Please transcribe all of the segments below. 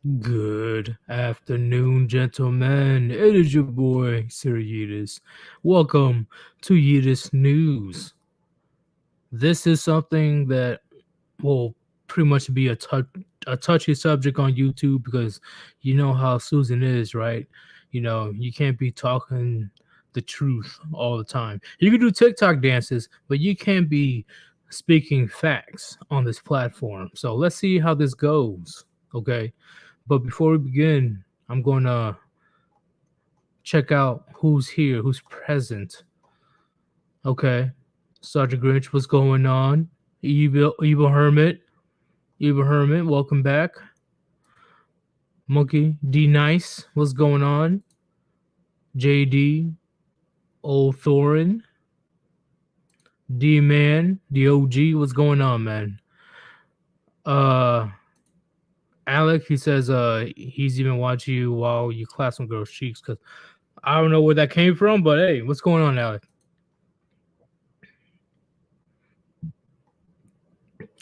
Good afternoon, gentlemen. It is your boy, Sir Yeetus. Welcome to Yeetus News. This is something that will pretty much be a touchy subject on YouTube because you know how Susan is, right? You can't be talking the truth all the time. You can do TikTok dances, but you can't be speaking facts on this platform. So let's see how this goes. Okay. But before we begin, I'm going to check out who's here, who's present. Okay. Sergeant Grinch, what's going on? Evil Hermit. Evil Hermit, welcome back. Monkey D Nice, what's going on? JD, Old Thorin, D Man, the OG, what's going on, man? Uh Alec, he says he's even watching you while you clap some girls' cheeks because I don't know where that came from, but hey, what's going on, Alec?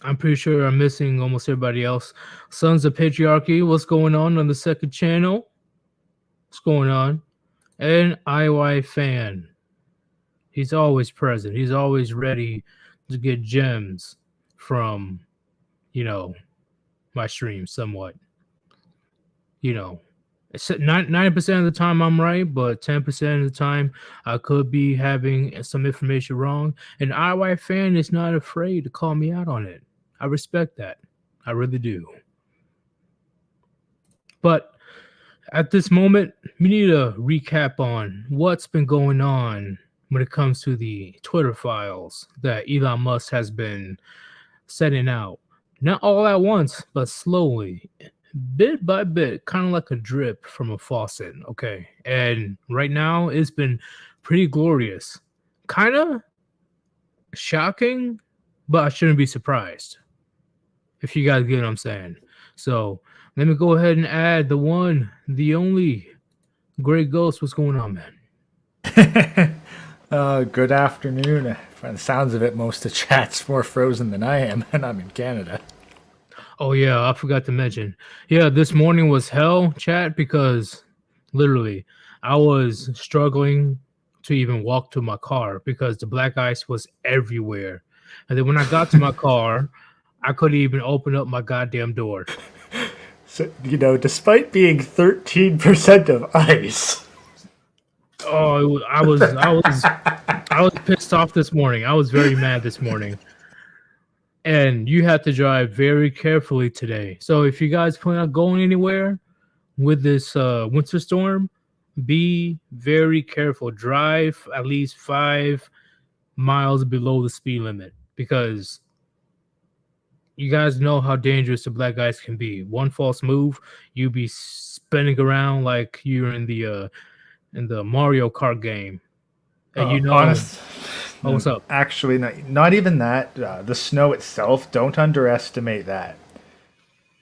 I'm pretty sure I'm missing almost everybody else. Sons of Patriarchy, what's going on the second channel? What's going on? And IY Fan. He's always present. He's always ready to get gems from, you know, my stream somewhat. You know, 90% of the time I'm right, but 10% of the time I could be having some information wrong. And IY Fan is not afraid to call me out on it. I respect that. I really do. But at this moment, we need a recap on what's been going on when it comes to the Twitter files that Elon Musk has been setting out. Not all at once, but slowly, bit by bit, kind of like a drip from a faucet. Okay. And right now, it's been pretty glorious. Kind of shocking, but I shouldn't be surprised. If you guys get what I'm saying. So let me go ahead and add the one, the only Great Ghost. What's going on, man? Good afternoon. By the sounds of it, most of chat's more frozen than I am, and I'm in Canada. Oh yeah, I forgot to mention. Yeah, this morning was hell, chat, because literally I was struggling to even walk to my car because the black ice was everywhere. And then when I got to my car, I couldn't even open up my goddamn door. So, despite being 13% of ice. Oh, I was pissed off this morning. I was very mad this morning. And you have to drive very carefully today. So if you guys plan on going anywhere with this winter storm, be very careful. Drive at least 5 miles below the speed limit because you guys know how dangerous the black ice can be. One false move, you be spinning around like you're in the Mario Kart game. And you know, Honest, oh, what's up? actually, not even that. The snow itself, don't underestimate that.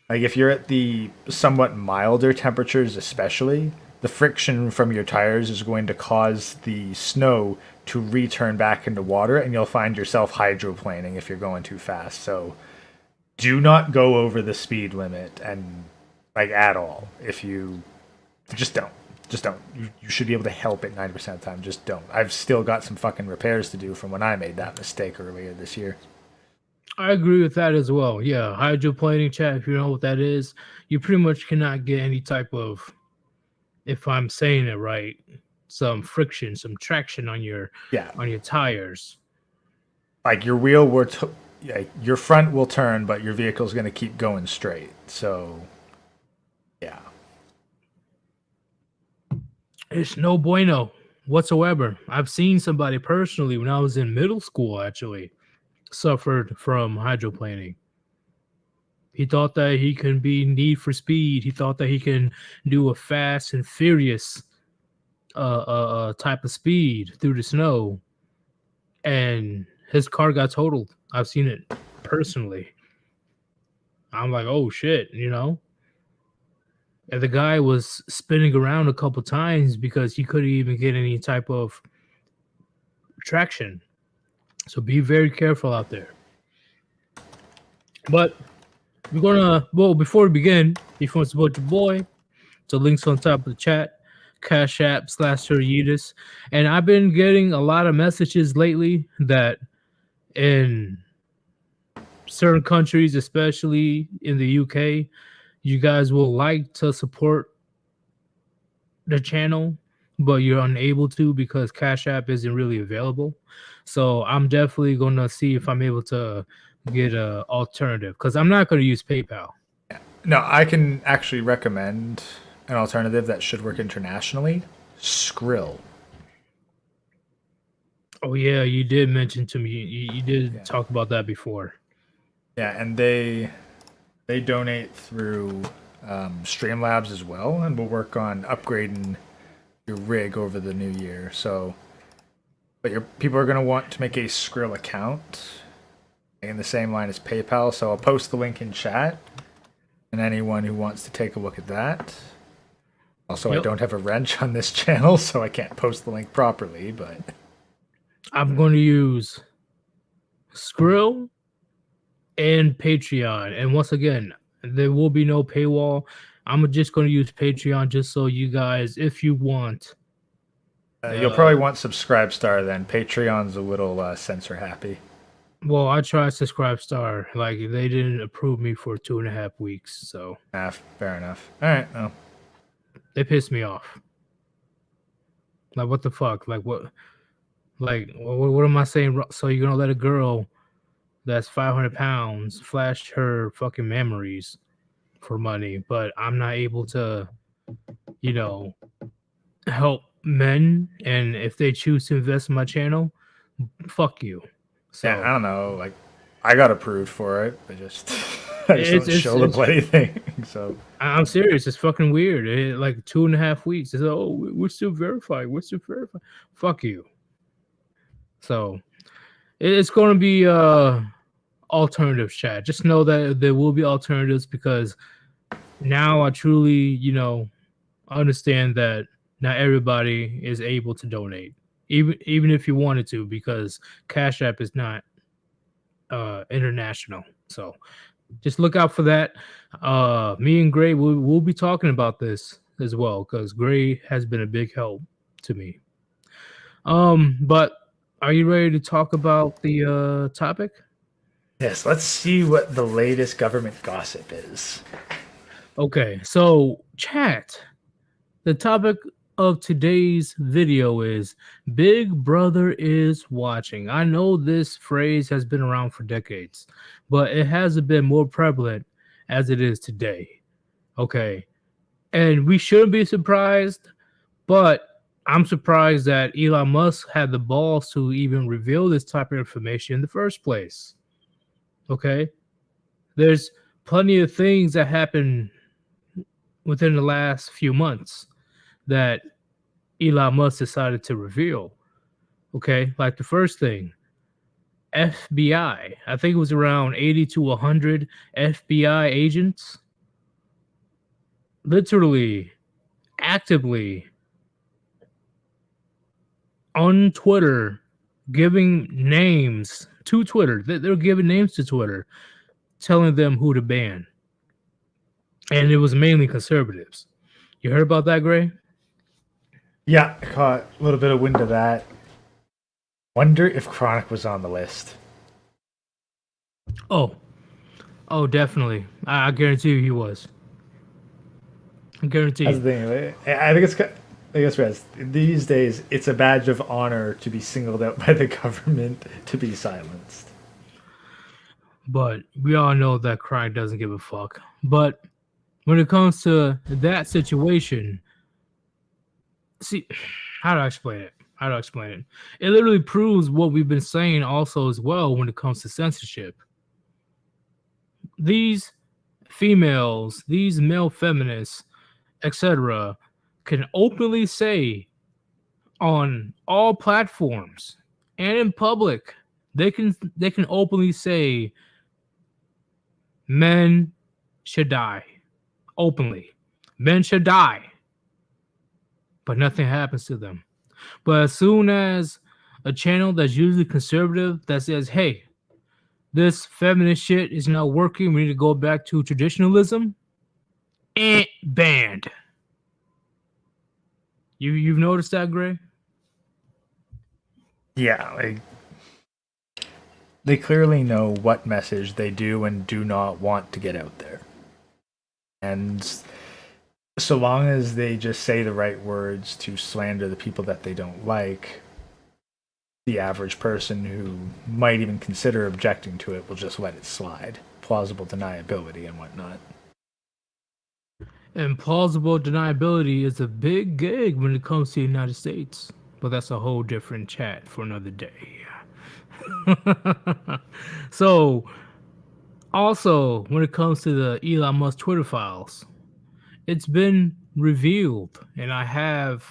Like, if you're at the somewhat milder temperatures, especially, the friction from your tires is going to cause the snow to return back into water, and you'll find yourself hydroplaning if you're going too fast. So, do not go over the speed limit and like at all. If you just don't. You should be able to help it 90% of the time. Just don't. I've still got some fucking repairs to do from when I made that mistake earlier this year. I agree with that as well. Yeah, hydroplaning, chat. If you know what that is, you pretty much cannot get any type of, if I'm saying it right, some friction, some traction on your Yeah, tires. like your wheel yeah, your front will turn, but your vehicle's going to keep going straight. So, yeah. It's no bueno whatsoever. I've seen somebody personally when I was in middle school actually suffered from hydroplaning. He thought that he can be Need for Speed. He thought that he can do a Fast and Furious type of speed through the snow, and his car got totaled. I've seen it personally. I'm like, oh shit, you know. And the guy was spinning around a couple times because he couldn't even get any type of traction. So be very careful out there. But we're gonna before we begin, if you want to support your boy, the links on top of the chat, Cash App /Sirius. And I've been getting a lot of messages lately that in certain countries, especially in the UK, you guys will like to support the channel, but you're unable to because Cash App isn't really available. So I'm definitely gonna see if I'm able to get a alternative because I'm not gonna use PayPal. No, I can actually recommend an alternative that should work internationally. Skrill. Oh yeah, you did mention to me. You did talk about that before. Yeah, and they donate through Streamlabs as well, and will work on upgrading your rig over the new year. So, but your people are going to want to make a Skrill account in the same line as PayPal. So I'll post the link in chat, and anyone who wants to take a look at that. Also, I don't have a wrench on this channel, so I can't post the link properly. But I'm going to use Skrill and Patreon, and once again, there will be no paywall. I'm just going to use Patreon just so you guys, if you want, you'll probably want Subscribestar then. Patreon's a little censor happy. Well, I tried Subscribestar. Like, they didn't approve me for 2.5 weeks, so. Fair enough. All right, well. They pissed me off. Like, what the fuck? Like, what? Like, what am I saying? So you're gonna let a girl that's 500 pounds flash her fucking memories for money, but I'm not able to, you know, help men, and if they choose to invest in my channel, fuck you. So yeah, I don't know. Like, I got approved for it. I just don't show the bloody thing. So I'm serious. It's fucking weird. Like 2.5 weeks. It's we're still verifying. We're still verifying. Fuck you. So it's going to be alternatives, chat. Just know that there will be alternatives because now I truly, you know, understand that not everybody is able to donate, even if you wanted to, because Cash App is not international. So just look out for that. Me and Gray we'll be talking about this as well because Gray has been a big help to me. But are you ready to talk about the topic? Yes, let's see what the latest government gossip is. Okay, so chat. The topic of today's video is Big Brother is watching. I know this phrase has been around for decades, but it hasn't been more prevalent as it is today. Okay, and we shouldn't be surprised, but I'm surprised that Elon Musk had the balls to even reveal this type of information in the first place. Okay, there's plenty of things that happen within the last few months that Elon Musk decided to reveal. Okay, like the first thing, FBI. I think it was around 80 to 100 FBI agents literally actively on Twitter giving names to Twitter. They're giving names to Twitter, telling them who to ban. And it was mainly conservatives. You heard about that, Gray? Yeah, I caught a little bit of wind of that. Wonder if Chronic was on the list. Oh, definitely. I guarantee you he was. I guarantee you. That's the thing. I guess these days it's a badge of honor to be singled out by the government to be silenced. But we all know that Chronic doesn't give a fuck. But when it comes to that situation, see, how do I explain it? It literally proves what we've been saying also as well when it comes to censorship. These females, these male feminists, etc., can openly say on all platforms and in public, they can openly say men should die. Openly. Men should die. But nothing happens to them. But as soon as a channel that's usually conservative that says, hey, this feminist shit is not working. We need to go back to traditionalism. Banned. You've noticed that, Gray? Yeah, like they clearly know what message they do and do not want to get out there. And so long as they just say the right words to slander the people that they don't like, the average person who might even consider objecting to it will just let it slide. Plausible deniability and whatnot. And plausible deniability is a big gig when it comes to the United States. But that's a whole different chat for another day. So, also, when it comes to the Elon Musk Twitter files, it's been revealed, and I have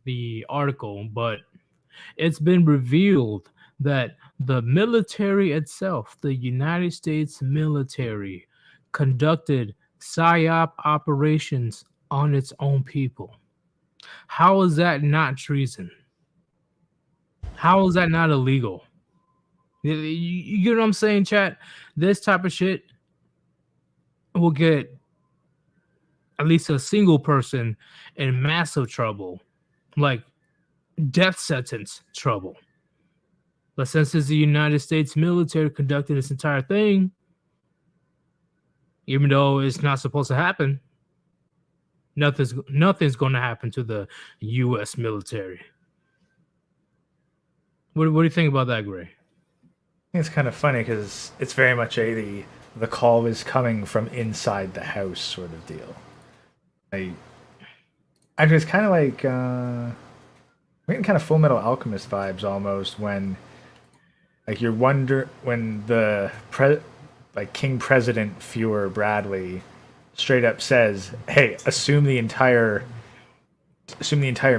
the article, but it's been revealed that the military itself, the United States military, conducted PSYOP operations on its own people. How is that not treason? How is that not illegal? You get what I'm saying, chat? This type of shit will get at least a single person in massive trouble, like death sentence trouble. But since it's the United States military conducting this entire thing, even though it's not supposed to happen, nothing's going to happen to the U.S. military. What do you think about that, Gray? It's kind of funny because it's very much the call is coming from inside the house sort of deal. Actually, it's kind of like we're getting kind of Full Metal Alchemist vibes almost when like you're when the King President Fuhrer Bradley straight up says, "Hey, assume the entire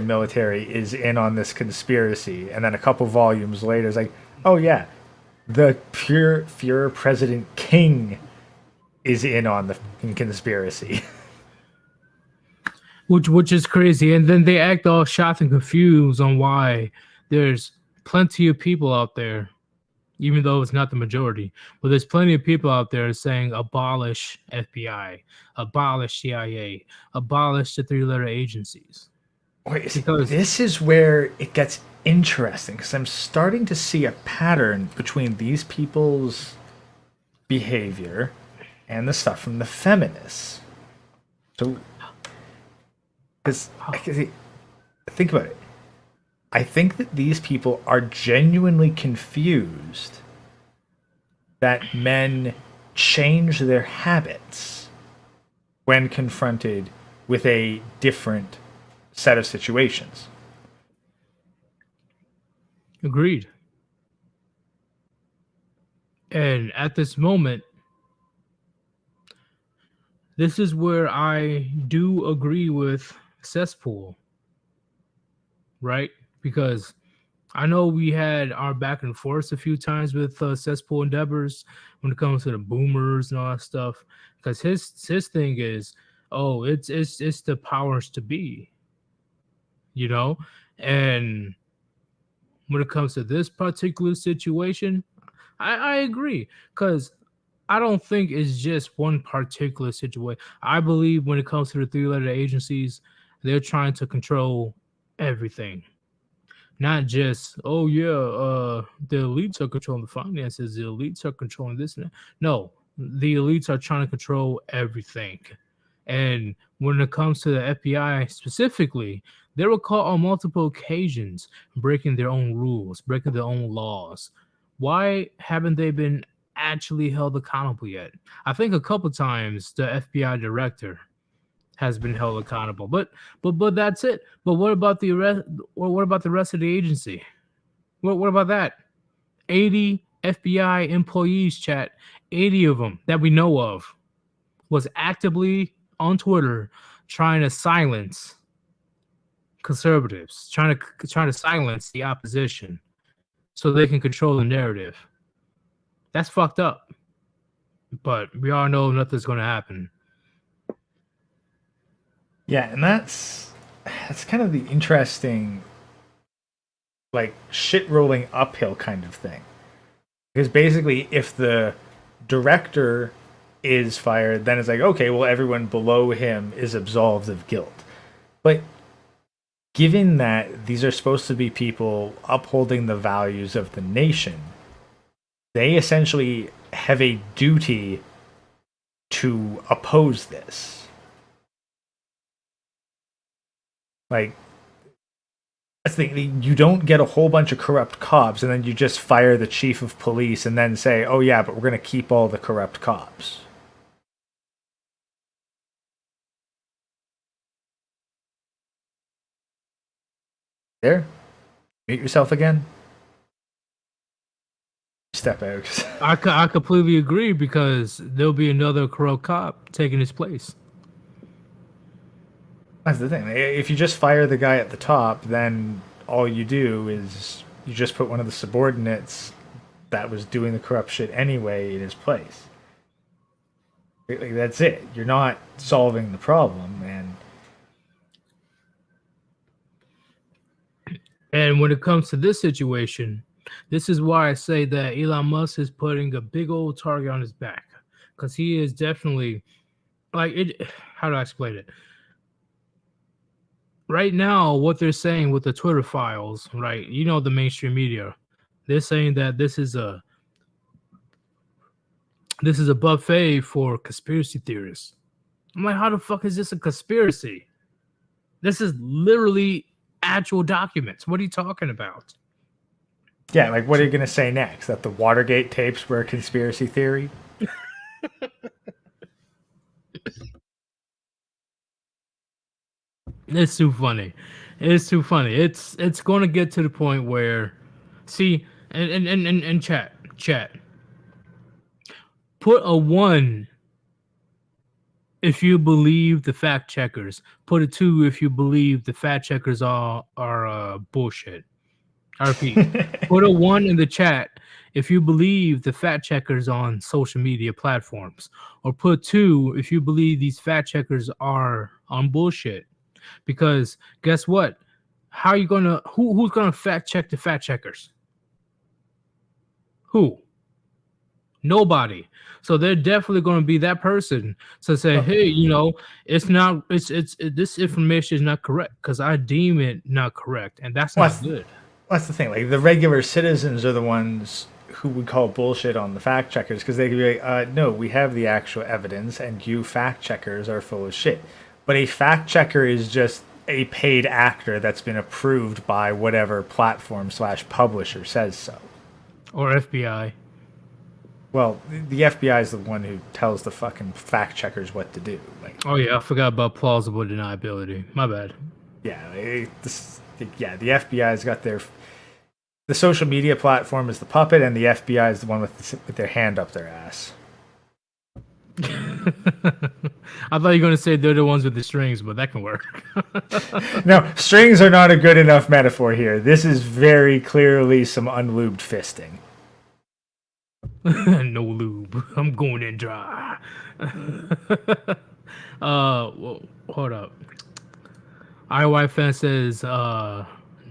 military is in on this conspiracy," and then a couple volumes later, it's like, "Oh yeah, the pure Fuhrer President King is in on the conspiracy." Which is crazy, and then they act all shocked and confused on why there's plenty of people out there, even though it's not the majority, but there's plenty of people out there saying abolish FBI, abolish CIA, abolish the three-letter agencies. Wait, this is where it gets interesting because I'm starting to see a pattern between these people's behavior and the stuff from the feminists. So, because think about it, I think that these people are genuinely confused that men change their habits when confronted with a different set of situations. Agreed. And at this moment, this is where I do agree with Cesspool, right? Because I know we had our back and forth a few times with Cesspool endeavors when it comes to the boomers and all that stuff. Because his thing is, oh, it's the powers to be, you know. And when it comes to this particular situation, I agree, because I don't think it's just one particular situation. I believe when it comes to the three-letter agencies, they're trying to control everything. Not just, oh yeah, the elites are controlling the finances, the elites are controlling this and that. No, the elites are trying to control everything. And when it comes to the FBI specifically, they were caught on multiple occasions breaking their own rules, breaking their own laws. Why haven't they been actually held accountable yet? I think a couple times the FBI director has been held accountable, but that's it. But what about the rest? What about the rest of the agency? What about that? 80 FBI employees, chat, 80 of them that we know of, was actively on Twitter trying to silence conservatives, trying to silence the opposition so they can control the narrative. That's fucked up. But we all know nothing's going to happen. Yeah, and that's kind of the interesting, like, shit rolling uphill kind of thing. Because basically, if the director is fired, then it's like, okay, well, everyone below him is absolved of guilt. But given that these are supposed to be people upholding the values of the nation, they essentially have a duty to oppose this. Like, that's the thing. You don't get a whole bunch of corrupt cops and then you just fire the chief of police and then say, oh, yeah, but we're going to keep all the corrupt cops. There? Mute yourself again? Step out. I completely agree because there'll be another corrupt cop taking his place. That's the thing. If you just fire the guy at the top, then all you do is you just put one of the subordinates that was doing the corrupt shit anyway in his place. Like, that's it. You're not solving the problem, And when it comes to this situation, this is why I say that Elon Musk is putting a big old target on his back because he is definitely like it. How do I explain it? Right now, what they're saying with the Twitter files, right? You know, the mainstream media, they're saying that this is a buffet for conspiracy theorists. I'm like, how the fuck is this a conspiracy? This is literally actual documents. What are you talking about? yeah, like what are you going to say next? That the Watergate tapes were a conspiracy theory? It's too funny. It's too funny. It's going to get to the point where, see, and chat, put a 1 if you believe the fact checkers. Put a 2 if you believe the fact checkers are bullshit. I repeat, put a 1 in the chat if you believe the fact checkers on social media platforms, or put 2 if you believe these fact checkers are on bullshit. Because guess what? How are you gonna who's gonna fact check the fact checkers? Who? Nobody. So they're definitely going to be that person to say, hey, you know, it's not, this information is not correct because I deem it not correct, and that's not good. That's the thing. Like, the regular citizens are the ones who would call bullshit on the fact checkers because they could be like, no, we have the actual evidence, and you fact checkers are full of shit. But a fact checker is just a paid actor that's been approved by whatever platform / publisher says so. Or FBI. Well, the FBI is the one who tells the fucking fact checkers what to do. Like, oh yeah, I forgot about plausible deniability. My bad. Yeah, the FBI's got their. The social media platform is the puppet, and the FBI is the one with their hand up their ass. I thought you were going to say they're the ones with the strings, but that can work. No, strings are not a good enough metaphor here. This is very clearly some unlubed fisting. No lube. I'm going in dry. Well, hold up. IY fan says,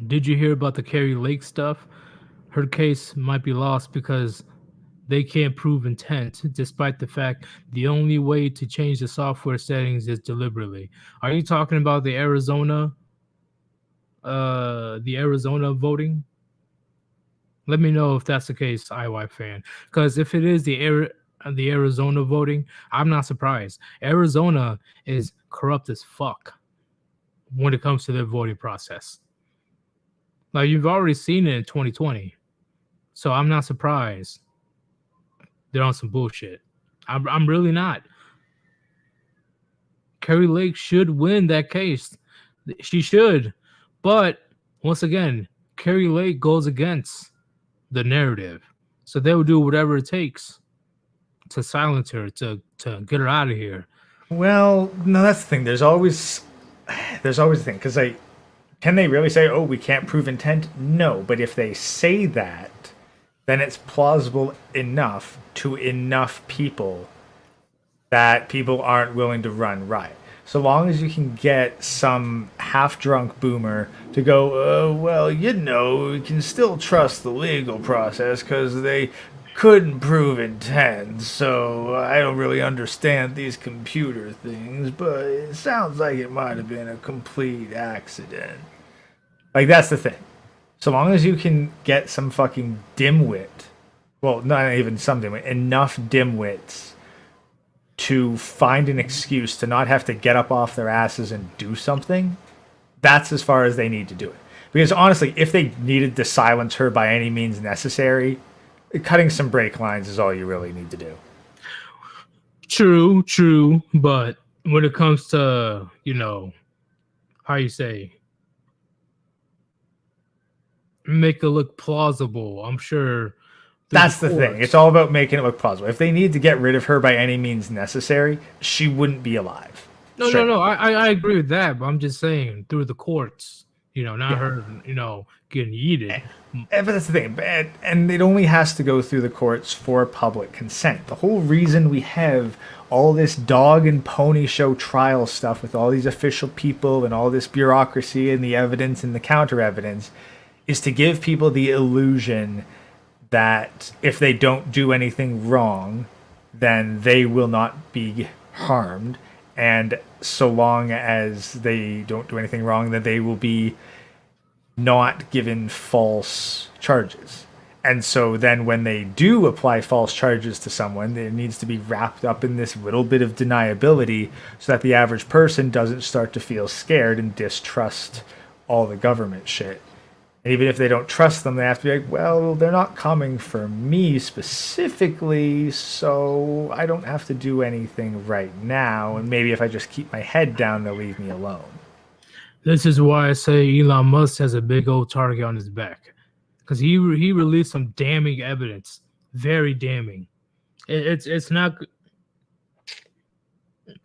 did you hear about the Carrie Lake stuff? Her case might be lost because they can't prove intent, despite the fact the only way to change the software settings is deliberately. Are you talking about the Arizona voting? Let me know if that's the case, IY fan. Because if it is the Arizona voting, I'm not surprised. Arizona is corrupt as fuck when it comes to their voting process. Like, you've already seen it in 2020. So I'm not surprised they're on some bullshit. I'm really not. Carrie Lake should win that case. She should. But once again, Carrie Lake goes against the narrative. So they will do whatever it takes to silence her, to get her out of here. Well, no, that's the thing. There's always a thing. Because can they really say, oh, we can't prove intent? No. But if they say that, then it's plausible enough to enough people that people aren't willing to run riot. So long as you can get some half-drunk boomer to go, oh, well, you know, we can still trust the legal process because they couldn't prove intent, so I don't really understand these computer things, but it sounds like it might have been a complete accident. Like, that's the thing. So long as you can get some fucking dimwit, well, not even some dimwit, enough dimwits to find an excuse to not have to get up off their asses and do something, that's as far as they need to do it. Because honestly, if they needed to silence her by any means necessary, cutting some brake lines is all you really need to do. True, but when it comes to, how you say, make it look plausible, I'm sure that's the thing. It's all about making it look plausible. If they need to get rid of her by any means necessary, she wouldn't be alive. No, I agree with that, but I'm just saying through the courts, not her, getting yeeted. But that's the thing. And it only has to go through the courts for public consent. The whole reason we have all this dog and pony show trial stuff with all these official people and all this bureaucracy and the evidence and the counter evidence is to give people the illusion that if they don't do anything wrong, then they will not be harmed. And so long as they don't do anything wrong, then they will be not given false charges. And so then when they do apply false charges to someone, it needs to be wrapped up in this little bit of deniability so that the average person doesn't start to feel scared and distrust all the government shit. And even if they don't trust them, they have to be like, well, they're not coming for me specifically, so I don't have to do anything right now. And maybe if I just keep my head down, they'll leave me alone. This is why I say Elon Musk has a big old target on his back, because he released some damning evidence, very damning. It's not.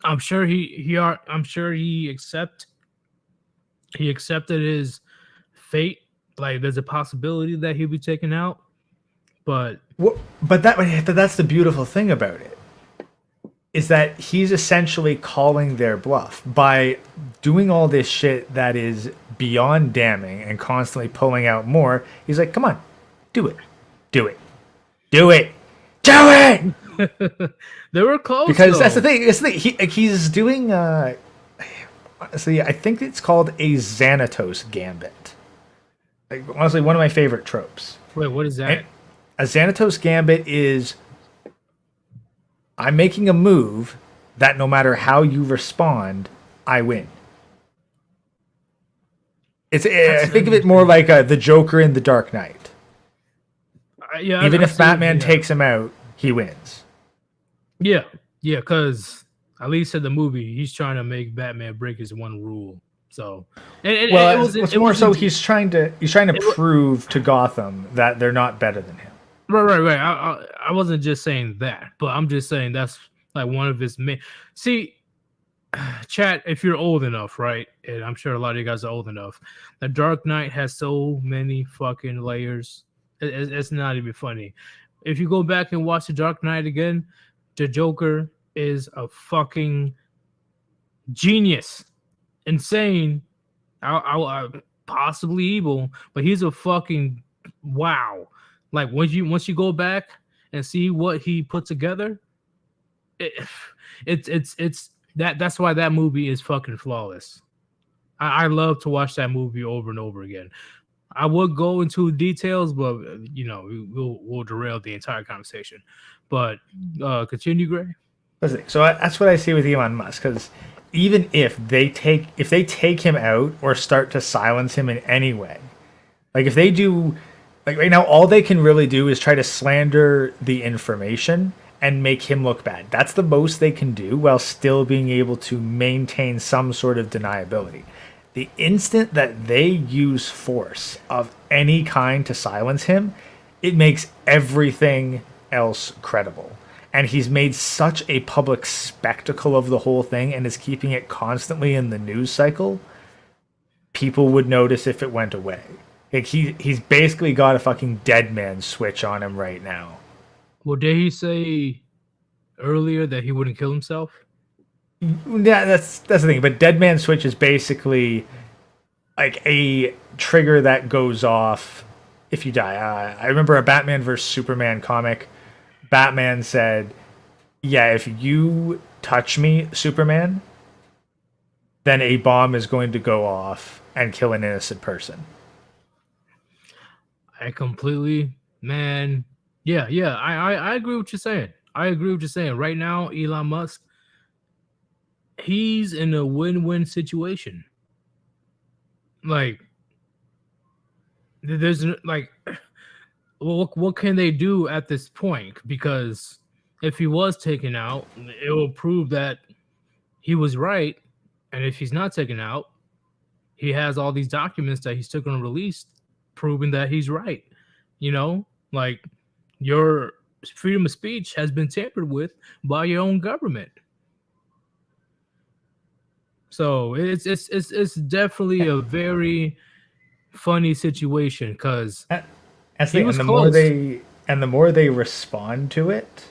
I'm sure he accepted his fate. Like, there's a possibility that he'll be taken out, but that's the beautiful thing about it, is that he's essentially calling their bluff by doing all this shit that is beyond damning and constantly pulling out more. He's like, come on, do it. They were close, because though. that's the thing. He's doing. Honestly, I think it's called a Xanatos Gambit. Like, honestly, one of my favorite tropes. Wait, what is that? And a Xanatos Gambit is, I'm making a move that no matter how you respond, I win. I think of it more like the Joker in The Dark Knight. Even if Batman takes him out, he wins. Yeah, because at least in the movie, he's trying to make Batman break his one rule. So, it's more so he's trying to prove to Gotham that they're not better than him. Right. I wasn't just saying that, but I'm just saying that's like one of his main. See, chat, if you're old enough, right? And I'm sure a lot of you guys are old enough. The Dark Knight has so many fucking layers. It's not even funny. If you go back and watch The Dark Knight again, the Joker is a fucking genius. Insane, I possibly evil, but he's a fucking wow. Like, once you go back and see what he put together, that's why that movie is fucking flawless. I love to watch that movie over and over again. I would go into details, but we'll derail the entire conversation. But continue, Gray. So that's what I see with Elon Musk, because even if they take him out or start to silence him in any way, like if they do, like right now, all they can really do is try to slander the information and make him look bad. That's the most they can do while still being able to maintain some sort of deniability. The instant that they use force of any kind to silence him, it makes everything else credible. And he's made such a public spectacle of the whole thing and is keeping it constantly in the news cycle, people would notice if it went away. Like, he's basically got a fucking dead man switch on him right now. Well, did he say earlier that he wouldn't kill himself? Yeah, that's the thing. But dead man switch is basically like a trigger that goes off if you die. I remember a Batman vs Superman comic Batman said, yeah, if you touch me, Superman, then a bomb is going to go off and kill an innocent person. I completely, man. Yeah, yeah. I agree with what you're saying. I agree with what you're saying. Right now, Elon Musk, he's in a win-win situation. Like, there's like, well, what can they do at this point? Because if he was taken out, it will prove that he was right. And if he's not taken out, he has all these documents that he's still going to release proving that he's right. You know, like your freedom of speech has been tampered with by your own government. So it's definitely a very funny situation because And he was the close. more they respond to it,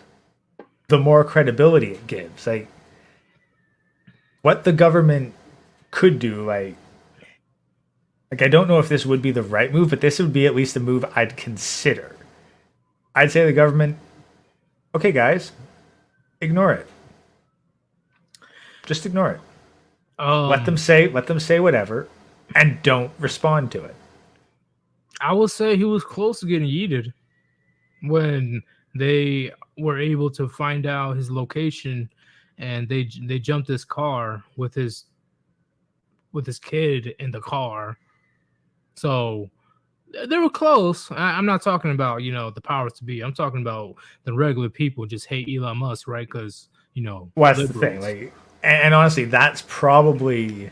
the more credibility it gives. Like what the government could do, like I don't know if this would be the right move, but this would be at least a move I'd consider. I'd say the government, okay, guys, ignore it. Just ignore it. Let them say whatever, and don't respond to it. I will say he was close to getting yeeted when they were able to find out his location, and they jumped his car with his kid in the car. So they were close. I'm not talking about the powers to be. I'm talking about the regular people just hate Elon Musk, right? Because well, that's the thing. Like, and honestly, that's probably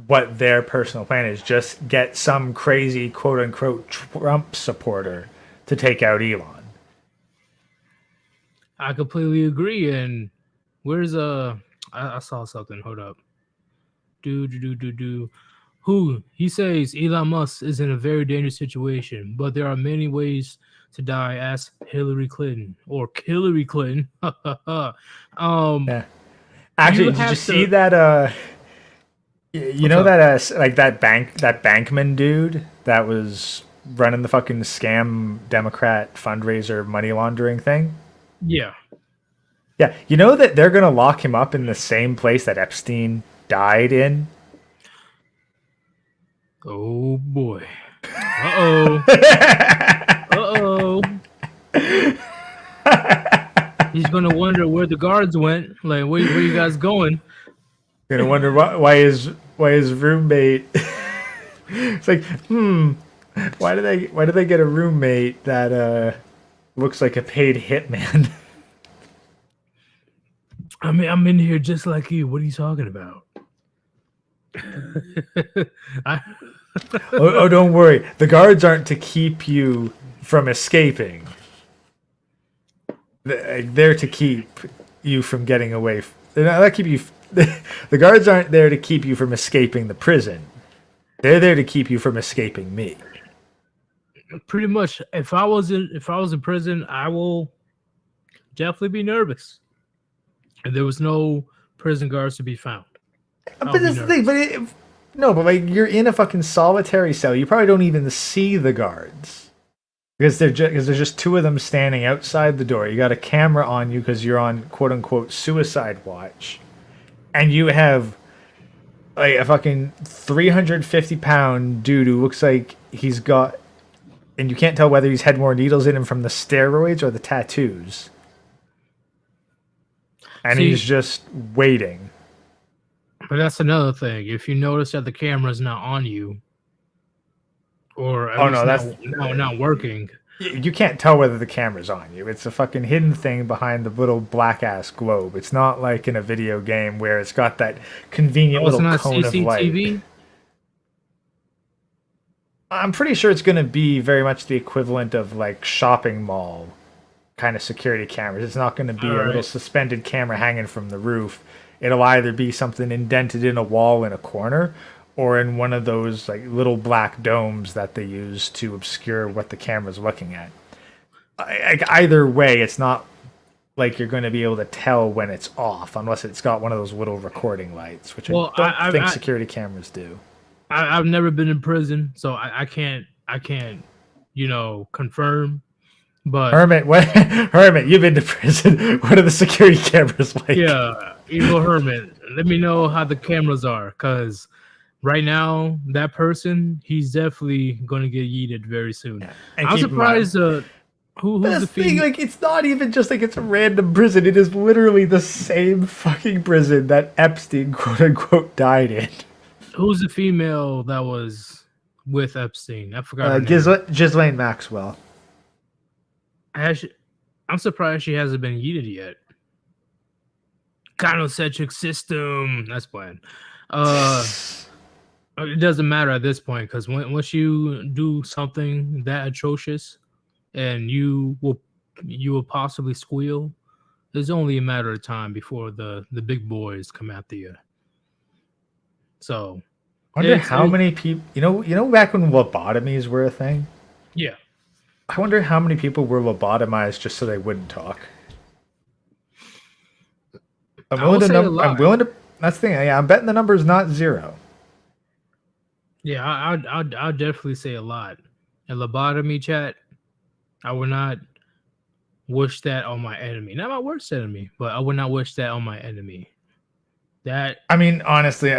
what their personal plan is. Just get some crazy quote unquote Trump supporter to take out Elon. I completely agree. And where's I saw something. Hold up. Who he says Elon Musk is in a very dangerous situation, but there are many ways to die. Ask Hillary Clinton or Hillary Clinton. Yeah. Actually, did you see that? You know that like that Bankman dude that was running the fucking scam Democrat fundraiser money laundering thing? Yeah. Yeah. You know that they're gonna lock him up in the same place that Epstein died in? Oh boy. Uh-oh. Uh-oh. He's gonna wonder where the guards went. Like, where you guys going? Gonna wonder why his roommate. It's like, why do they get a roommate that looks like a paid hitman? I mean, I'm in here just like you. What are you talking about? Oh, don't worry. The guards aren't to keep you from escaping. They're to keep you from getting away. They're not to keep you. The guards aren't there to keep you from escaping the prison. They're there to keep you from escaping me. Pretty much. If I was in prison, I will definitely be nervous. And there was no prison guards to be found. But that's the thing. But like you're in a fucking solitary cell. You probably don't even see the guards because there's just two of them standing outside the door. You got a camera on you because you're on quote unquote suicide watch, and you have like a fucking 350-pound dude who looks like he's got, and you can't tell whether he's had more needles in him from the steroids or the tattoos, and he's just waiting. But that's another thing. If you notice that the camera's not on you, or not working, you can't tell whether the camera's on you. It's a fucking hidden thing behind the little black ass globe. It's not like in a video game where it's got that convenient little cone of light. I'm pretty sure it's going to be very much the equivalent of like shopping mall kind of security cameras. It's not going to be a little suspended camera hanging from the roof. It'll either be something indented in a wall in a corner or in one of those like little black domes that they use to obscure what the camera's looking at. Either way, it's not like you're going to be able to tell when it's off unless it's got one of those little recording lights, which I don't think security cameras do. I've never been in prison, so I can't confirm But Hermit, what? Hermit, you've been to prison. What are the security cameras like? yeah, Evil Hermit, let me know how the cameras are, because right now that person, he's definitely going to get yeeted very soon. And I'm keep in mind, surprised. Who's the this thing, female? like, it's not even just like it's a random prison. It is literally the same fucking prison that Epstein, quote unquote, died in. Who's the female that was with Epstein? I forgot her name. Ghislaine Maxwell. I'm surprised she hasn't been yeeted yet. Gynocentric system. That's planned. It doesn't matter at this point, because once you do something that atrocious, and you will possibly squeal, there's only a matter of time before the big boys come after you. So, I wonder how many people. You know, back when lobotomies were a thing. Yeah. I wonder how many people were lobotomized just so they wouldn't talk. I'm willing to. That's the thing. Yeah, I'm betting the number is not 0. Yeah, I'll definitely say a lot. A lobotomy, chat, I would not wish that on my enemy. Not my worst enemy, but I would not wish that on my enemy. I mean, honestly,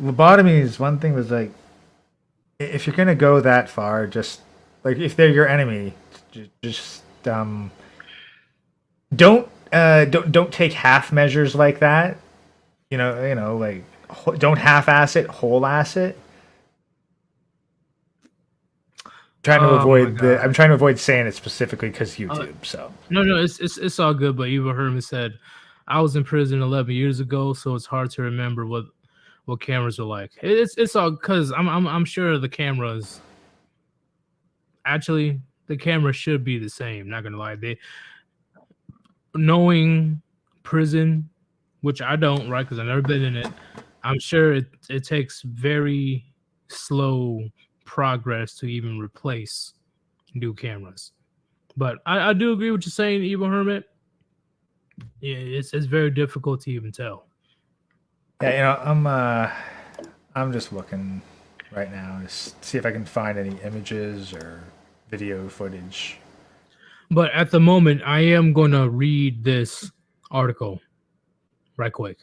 lobotomies. One thing was like, if you're gonna go that far, just like if they're your enemy, just don't take half measures like that. Like don't half-ass it, whole-ass it. I'm trying to avoid saying it specifically because YouTube. So no, it's all good. But Eva Herman said, "I was in prison 11 years ago, so it's hard to remember what cameras are like." It's all because I'm sure the cameras. Actually, the cameras should be the same. Not gonna lie, knowing prison, which I don't, right? Because I've never been in it. I'm sure it takes very slow progress to even replace new cameras. But I do agree with you saying, Evil Hermit. Yeah, it's very difficult to even tell. Yeah, I'm just looking right now to see if I can find any images or video footage. But at the moment, I am going to read this article right quick.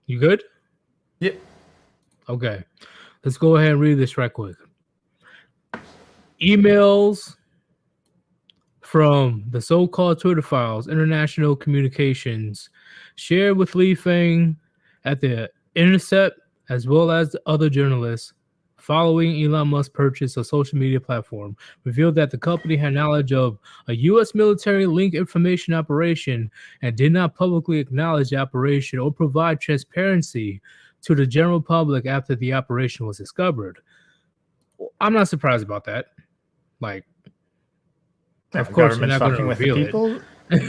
You good? Yep. Okay. Let's go ahead and read this right quick. Emails from the so-called Twitter files, international communications, shared with Li Feng at the Intercept, as well as other journalists, following Elon Musk's purchase of social media platform, revealed that the company had knowledge of a U.S. military link information operation and did not publicly acknowledge the operation or provide transparency to the general public after the operation was discovered. I'm not surprised about that. Like, of course, you're not going to reveal it.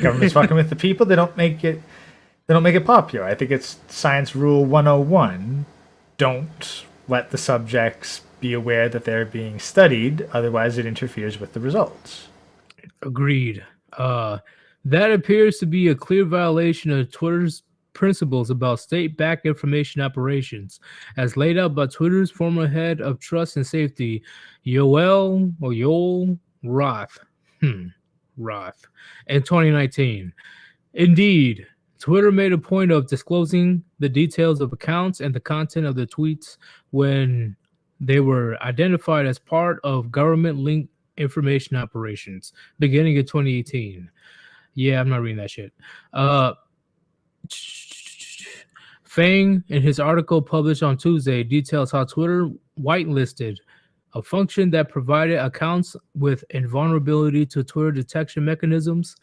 Government's fucking with the people. They don't make it popular. I think it's Science Rule 101. Don't let the subjects be aware that they're being studied, otherwise it interferes with the results. Agreed. That appears to be a clear violation of Twitter's principles about state-backed information operations, as laid out by Twitter's former head of trust and safety, Yoel Roth. Roth, in 2019. Indeed, Twitter made a point of disclosing the details of accounts and the content of the tweets when they were identified as part of government-linked information operations beginning in 2018. Yeah, I'm not reading that shit. Fang, in his article published on Tuesday, details how Twitter whitelisted a function that provided accounts with invulnerability to Twitter detection mechanisms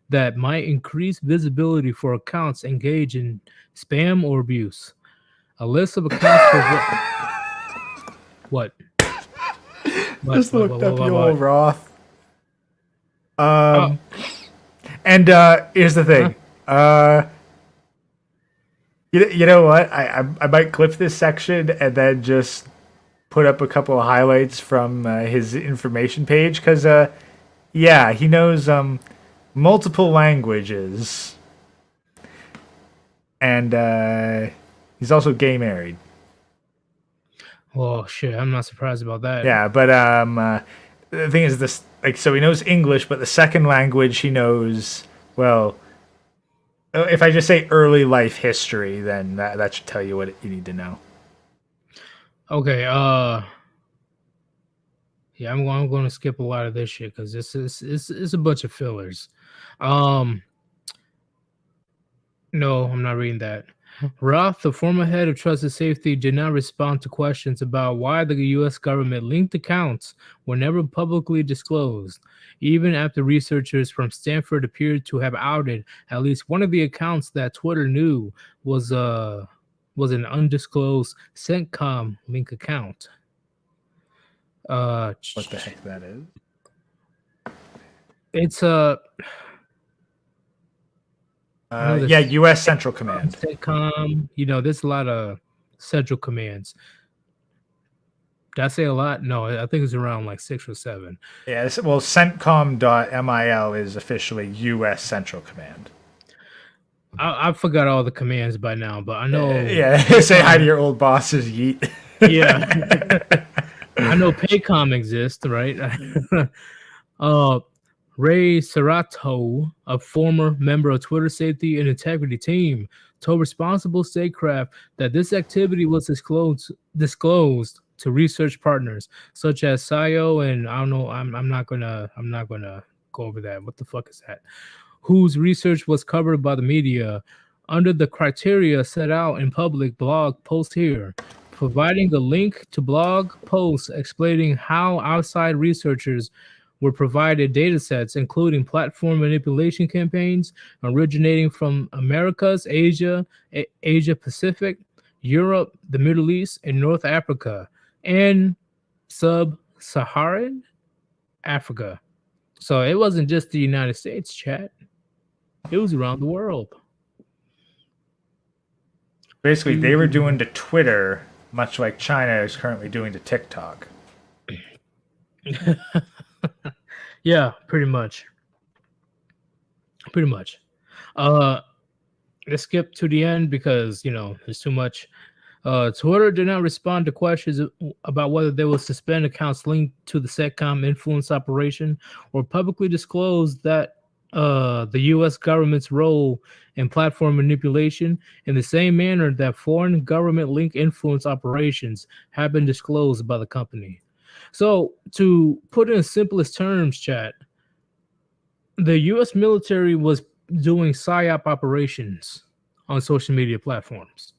that might increase visibility for accounts engaged in spam or abuse. A list of accounts What? Just looked up Yoel Roth. And here's the thing. You know what? I might clip this section and then just put up a couple of highlights from his information page because, yeah, he knows multiple languages, and he's also gay married. Oh shit! I'm not surprised about that. Yeah, but the thing is this, like, so he knows English, but the second language he knows, well, if I just say early life history, then that should tell you what you need to know. Okay. Yeah, I'm going to skip a lot of this shit because this is it's a bunch of fillers. Um, no, I'm not reading that. Roth, the former head of Trusted Safety, did not respond to questions about why the U.S. government linked accounts were never publicly disclosed, even after researchers from Stanford appeared to have outed at least one of the accounts that Twitter knew was an undisclosed CENTCOM link account. What the heck that is? It's yeah, U.S. Central Command. CENTCOM. There's a lot of central commands. Did I say a lot? No, I think it's around like 6 or 7. Yeah, well, CENTCOM.mil is officially U.S. Central Command. I forgot all the commands by now, but I know. Yeah, say hi to your old bosses, yeet. Yeah. I know Paycom exists, right? Ray Serrato, a former member of Twitter safety and integrity team, told Responsible Statecraft that this activity was disclosed to research partners such as SIO and I don't know. I'm not gonna go over that. What the fuck is that? Whose research was covered by the media under the criteria set out in public blog post here, providing a link to blog posts explaining how outside researchers were provided data sets, including platform manipulation campaigns originating from Americas, Asia, Asia Pacific, Europe, the Middle East, and North Africa, and sub-Saharan Africa. So it wasn't just the United States, chat. It was around the world. Basically, they were doing to Twitter much like China is currently doing to TikTok. Yeah, pretty much. Let's skip to the end because there's too much. Twitter did not respond to questions about whether they will suspend accounts linked to the CENTCOM influence operation or publicly disclose that the U.S. government's role in platform manipulation in the same manner that foreign government link influence operations have been disclosed by the company. So, to put in simplest terms, chat, the U.S. military was doing PSYOP operations on social media platforms.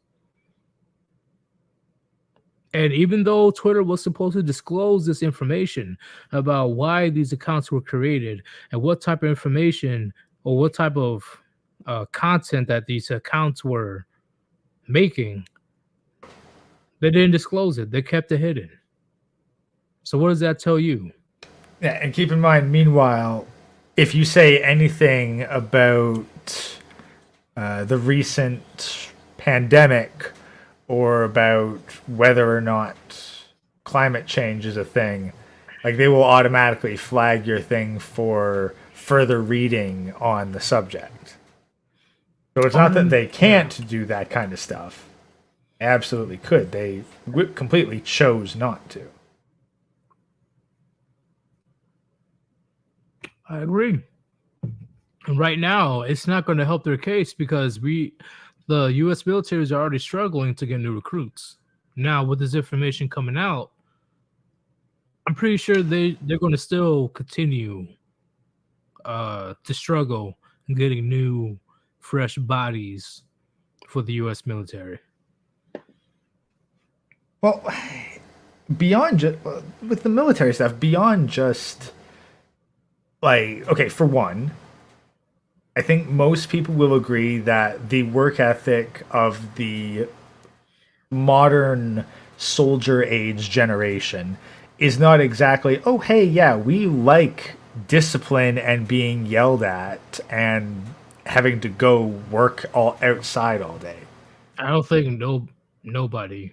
And even though Twitter was supposed to disclose this information about why these accounts were created and what type of information or what type of content that these accounts were making, they didn't disclose it. They kept it hidden. So what does that tell you? Yeah, and keep in mind, meanwhile, if you say anything about the recent pandemic or about whether or not climate change is a thing, like they will automatically flag your thing for further reading on the subject. So it's not that they can't do that kind of stuff. They absolutely could. They completely chose not to. I agree. And right now, it's not going to help their case because the U.S. military is already struggling to get new recruits. Now, with this information coming out, I'm pretty sure they're going to still continue to struggle in getting new, fresh bodies for the U.S. military. Well, beyond just with the military stuff, beyond just like, okay, for one, I think most people will agree that the work ethic of the modern soldier age generation is not exactly, oh, hey, yeah, we like discipline and being yelled at and having to go work all outside all day. I don't think nobody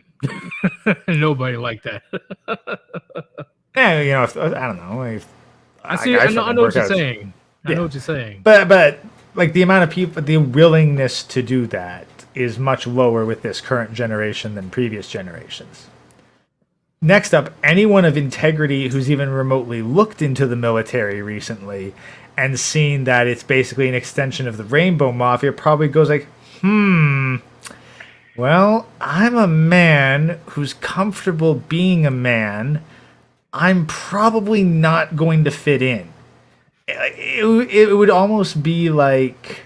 like that. Yeah, I don't know. I know what you're saying. I know what you're saying. But like the amount of people, the willingness to do that is much lower with this current generation than previous generations. Next up, anyone of integrity who's even remotely looked into the military recently and seen that it's basically an extension of the Rainbow Mafia probably goes like, well, I'm a man who's comfortable being a man. I'm probably not going to fit in. It would almost be like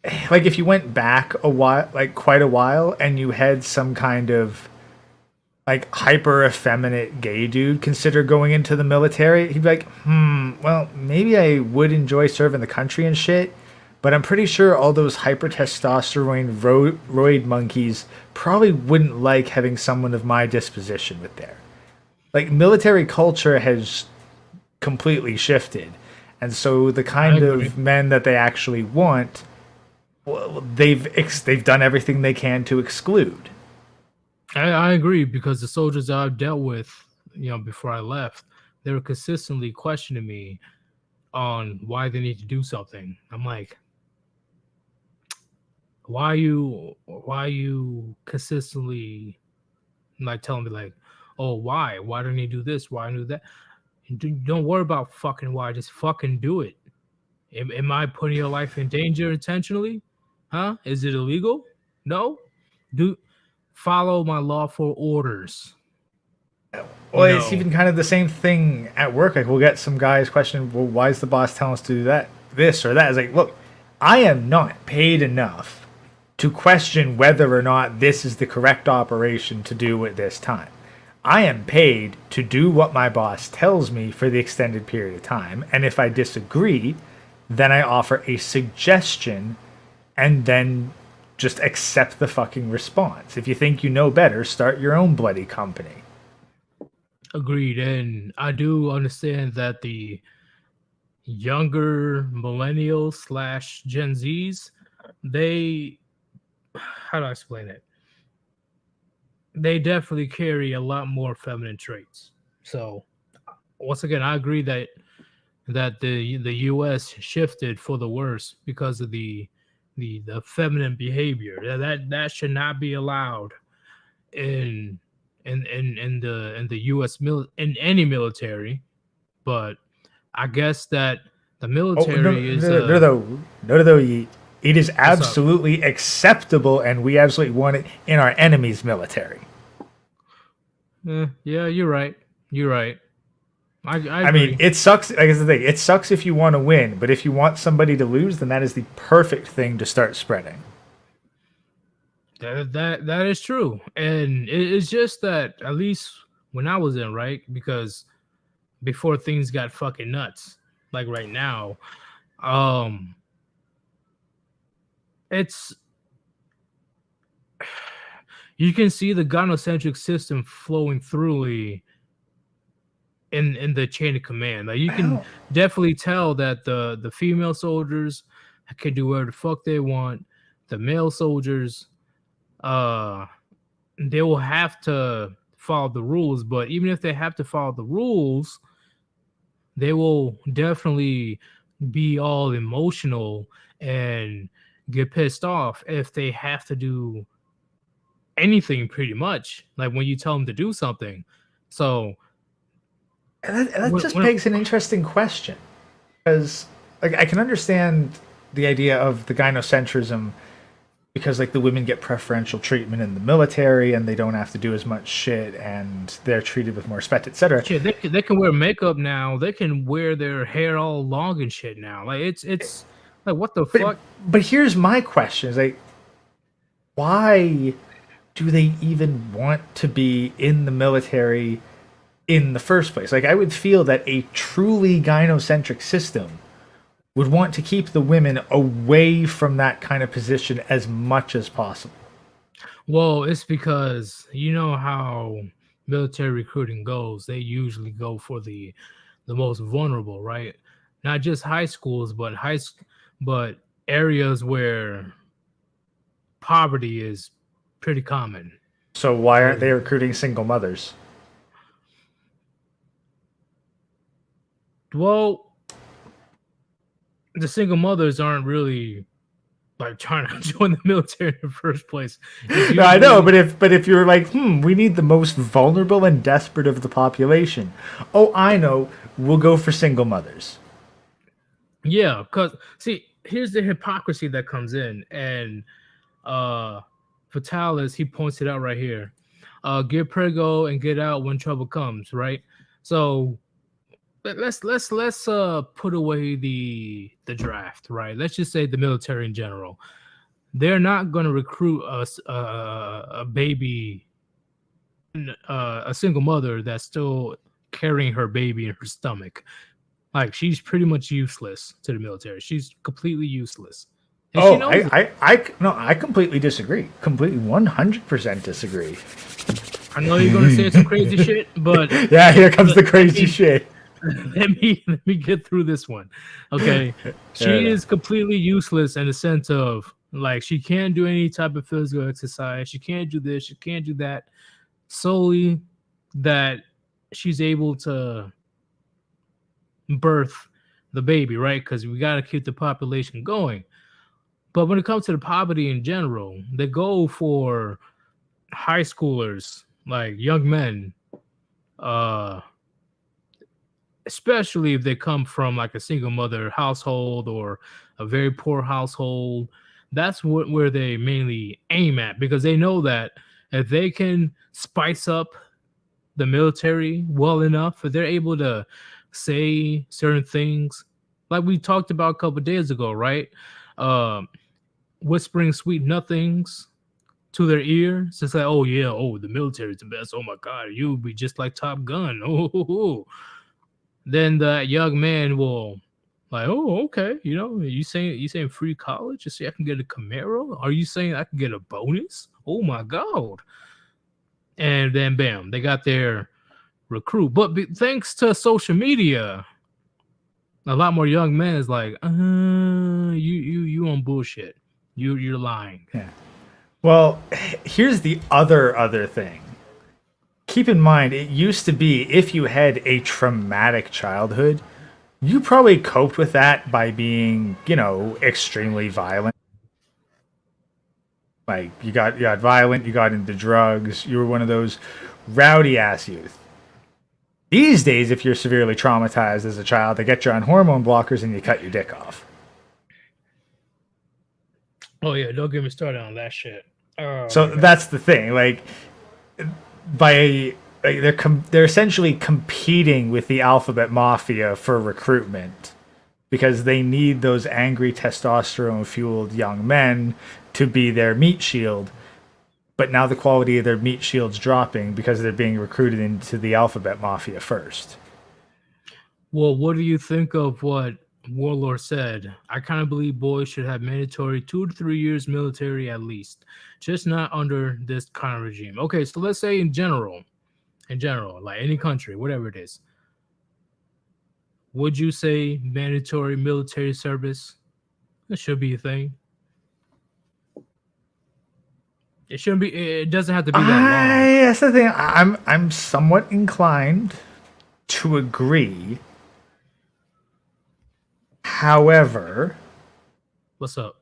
if you went back a while, like quite a while, and you had some kind of like hyper effeminate gay dude consider going into the military, he'd be like, well, maybe I would enjoy serving the country and shit, but I'm pretty sure all those hyper testosterone roid monkeys probably wouldn't like having someone of my disposition with there. Like, military culture has completely shifted. And so the I kind agree. of men that they actually want, well, they've done everything they can to exclude. I agree because the soldiers that I've dealt with, before I left, they were consistently questioning me on why they need to do something. I'm like, why you consistently like telling me like, oh, why don't you do this, why don't you do that? Don't worry about fucking why, just fucking do it. Am I putting your life in danger intentionally? Huh? Is it illegal? No. Do follow my lawful orders. Well, it's even kind of the same thing at work. Like, we'll get some guys questioning, well, why is the boss telling us to do that, this or that? It's like, look, I am not paid enough to question whether or not this is the correct operation to do at this time. I am paid to do what my boss tells me for the extended period of time. And if I disagree, then I offer a suggestion and then just accept the fucking response. If you think you know better, start your own bloody company. Agreed. And I do understand that the younger millennials slash Gen Zs, they, how do I explain it? They definitely carry a lot more feminine traits. So once again, I agree that the U.S. shifted for the worse because of the feminine behavior. That should not be allowed in in the U.S. in any military. But I guess that the Oh, no, military is no, no, no, no, no, it is what's up? absolutely acceptable, and we absolutely want it in our enemy's military. Yeah, you're right. You're right. I I mean, agree. it sucks. Like, it's the thing. It sucks if you want to win, but if you want somebody to lose, then that is the perfect thing to start spreading. That is true, and it's just that at least when I was in, right, because before things got fucking nuts, like right now, um, it's you can see the gynocentric system flowing through in the chain of command. Like you can Well, definitely tell that the female soldiers can do whatever the fuck they want. The male soldiers, uh, they will have to follow the rules. But even if they have to follow the rules, they will definitely be all emotional and get pissed off if they have to do anything pretty much like when you tell them to do something. So that just when begs an interesting question, because like I can understand the idea of the gynocentrism because like the women get preferential treatment in the military and they don't have to do as much shit and they're treated with more respect, etc. shit, they can wear makeup now. They can wear their hair all long and shit now. Like it's like what the But fuck? but here's my question: is like, why do they even want to be in the military in the first place? Like, I would feel that a truly gynocentric system would want to keep the women away from that kind of position as much as possible. Well, it's because you know how military recruiting goes. They usually go for the most vulnerable, right? Not just high schools, but but areas where poverty is pretty common. So why aren't So, they recruiting single mothers? well, the single mothers aren't really like trying to join the military in the first place. It's No, I know, usually but if you're like, we need the most vulnerable and desperate of the population. Oh, I know. We'll go for single mothers. yeah, because see, here's the hypocrisy that comes in, and Vitalis, he points it out right here. Get prego and get out when trouble comes, right? So let's put away the draft, right? Let's just say the military in general. They're not going to recruit us a baby, a single mother that's still carrying her baby in her stomach. Like she's pretty much useless to the military. She's completely useless. And she Oh, knows it. no, I completely disagree. Completely 100% disagree. I know you're gonna say some crazy shit, but Yeah, here comes the crazy me- shit. let me get through this one. Okay. She Fair enough. is completely useless in the sense of like she can't do any type of physical exercise. She can't do this, she can't do that. Solely that she's able to birth the baby, right? Because we gotta keep the population going. But when it comes to the poverty in general, they go for high schoolers, like young men, uh, especially if they come from like a single mother household or a very poor household. That's where they mainly aim at because they know that if they can spice up the military well enough, if they're able to say certain things, like we talked about a couple days ago, right? Um, whispering sweet nothings to their ear. So it's like, oh yeah, oh the military's the best. Oh my god, you'll be just like Top Gun. Oh, then that young man will like, oh okay, you saying free college? You say I can get a Camaro? Are you saying I can get a bonus? Oh my god! And then bam, they got their recruit. But thanks to social media, a lot more young men is like, you on bullshit. You're lying. Yeah. Well, here's the other thing. Keep in mind, it used to be if you had a traumatic childhood, you probably coped with that by being, extremely violent. Like you got violent, you got into drugs, you were one of those rowdy ass youth. These days, if you're severely traumatized as a child, they get you on hormone blockers and you cut your dick off. Oh yeah, don't get me started on that shit. Oh, So that's the thing. Like, they're essentially competing with the alphabet mafia for recruitment because they need those angry testosterone fueled young men to be their meat shield. But now the quality of their meat shield's dropping because they're being recruited into the alphabet mafia first. well, what do you think of what Warlord said? I kind of believe boys should have mandatory 2 to 3 years military at least, just not under this kind of regime. Okay, so let's say in general, like any country, whatever it is, would you say mandatory military service? That should be a thing. It shouldn't be. It doesn't have to be that long. That's the thing. I'm somewhat inclined to agree. However, What's up?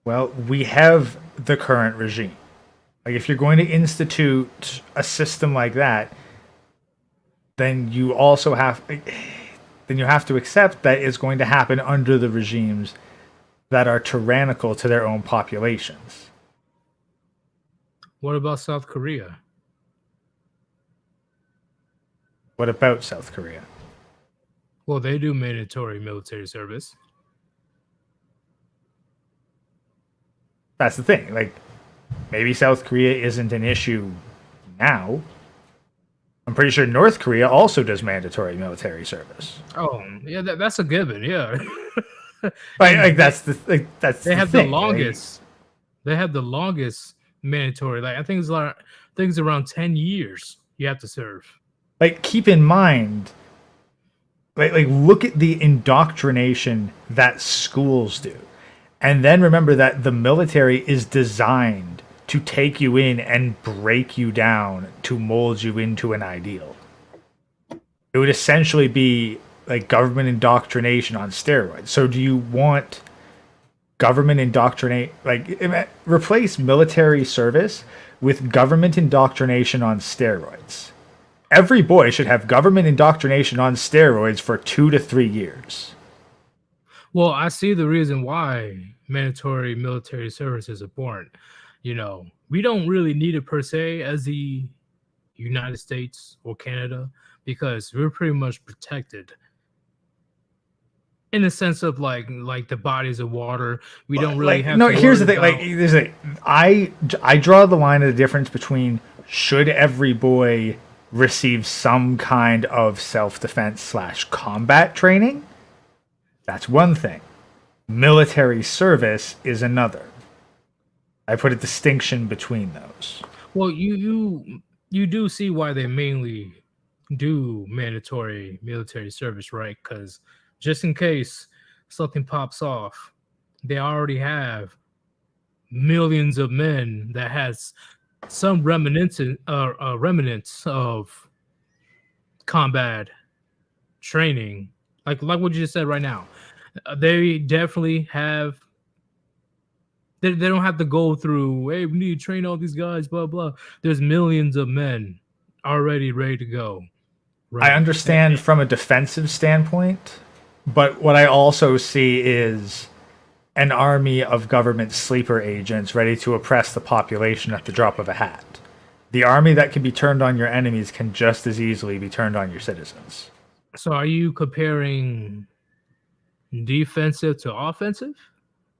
well, we have the current regime. Like, if you're going to institute a system like that, then you also have to accept that it's going to happen under the regimes that are tyrannical to their own populations. What about South Korea? What about South Korea? Well, they do mandatory military service. That's the thing. Like, maybe South Korea isn't an issue now. I'm pretty sure North Korea also does mandatory military service. Oh, yeah, that's a given. Yeah, That's the they the have thing, the longest. They have the longest mandatory. Like I think it's around 10 years you have to serve. Like, keep in mind, like look at the indoctrination that schools do, and then remember that the military is designed to take you in and break you down to mold you into an ideal. It would essentially be like government indoctrination on steroids. So do you want government indoctrinate, replace military service with government indoctrination on steroids. Every boy should have government indoctrination on steroids for 2 to 3 years. Well, I see the reason why mandatory military service is important. You know, we don't really need it per se as the United States or Canada because we're pretty much protected in the sense of like the bodies of water. We don't really have. No, to here's the worry thing. about- I draw the line of the difference between should every boy receive some kind of self-defense / combat training. That's one thing. Military service is another. I put a distinction between those. Well, you do see why they mainly do mandatory military service, right? Because just in case something pops off, they already have millions of men that has some remnants of combat training, like what you just said right now. They definitely have. They don't have to go through. Hey, we need to train all these guys. Blah blah. There's millions of men already ready to go. Right. I understand from a defensive standpoint, but what I also see is an army of government sleeper agents ready to oppress the population at the drop of a hat. The army that can be turned on your enemies can just as easily be turned on your citizens. So are you comparing defensive to offensive?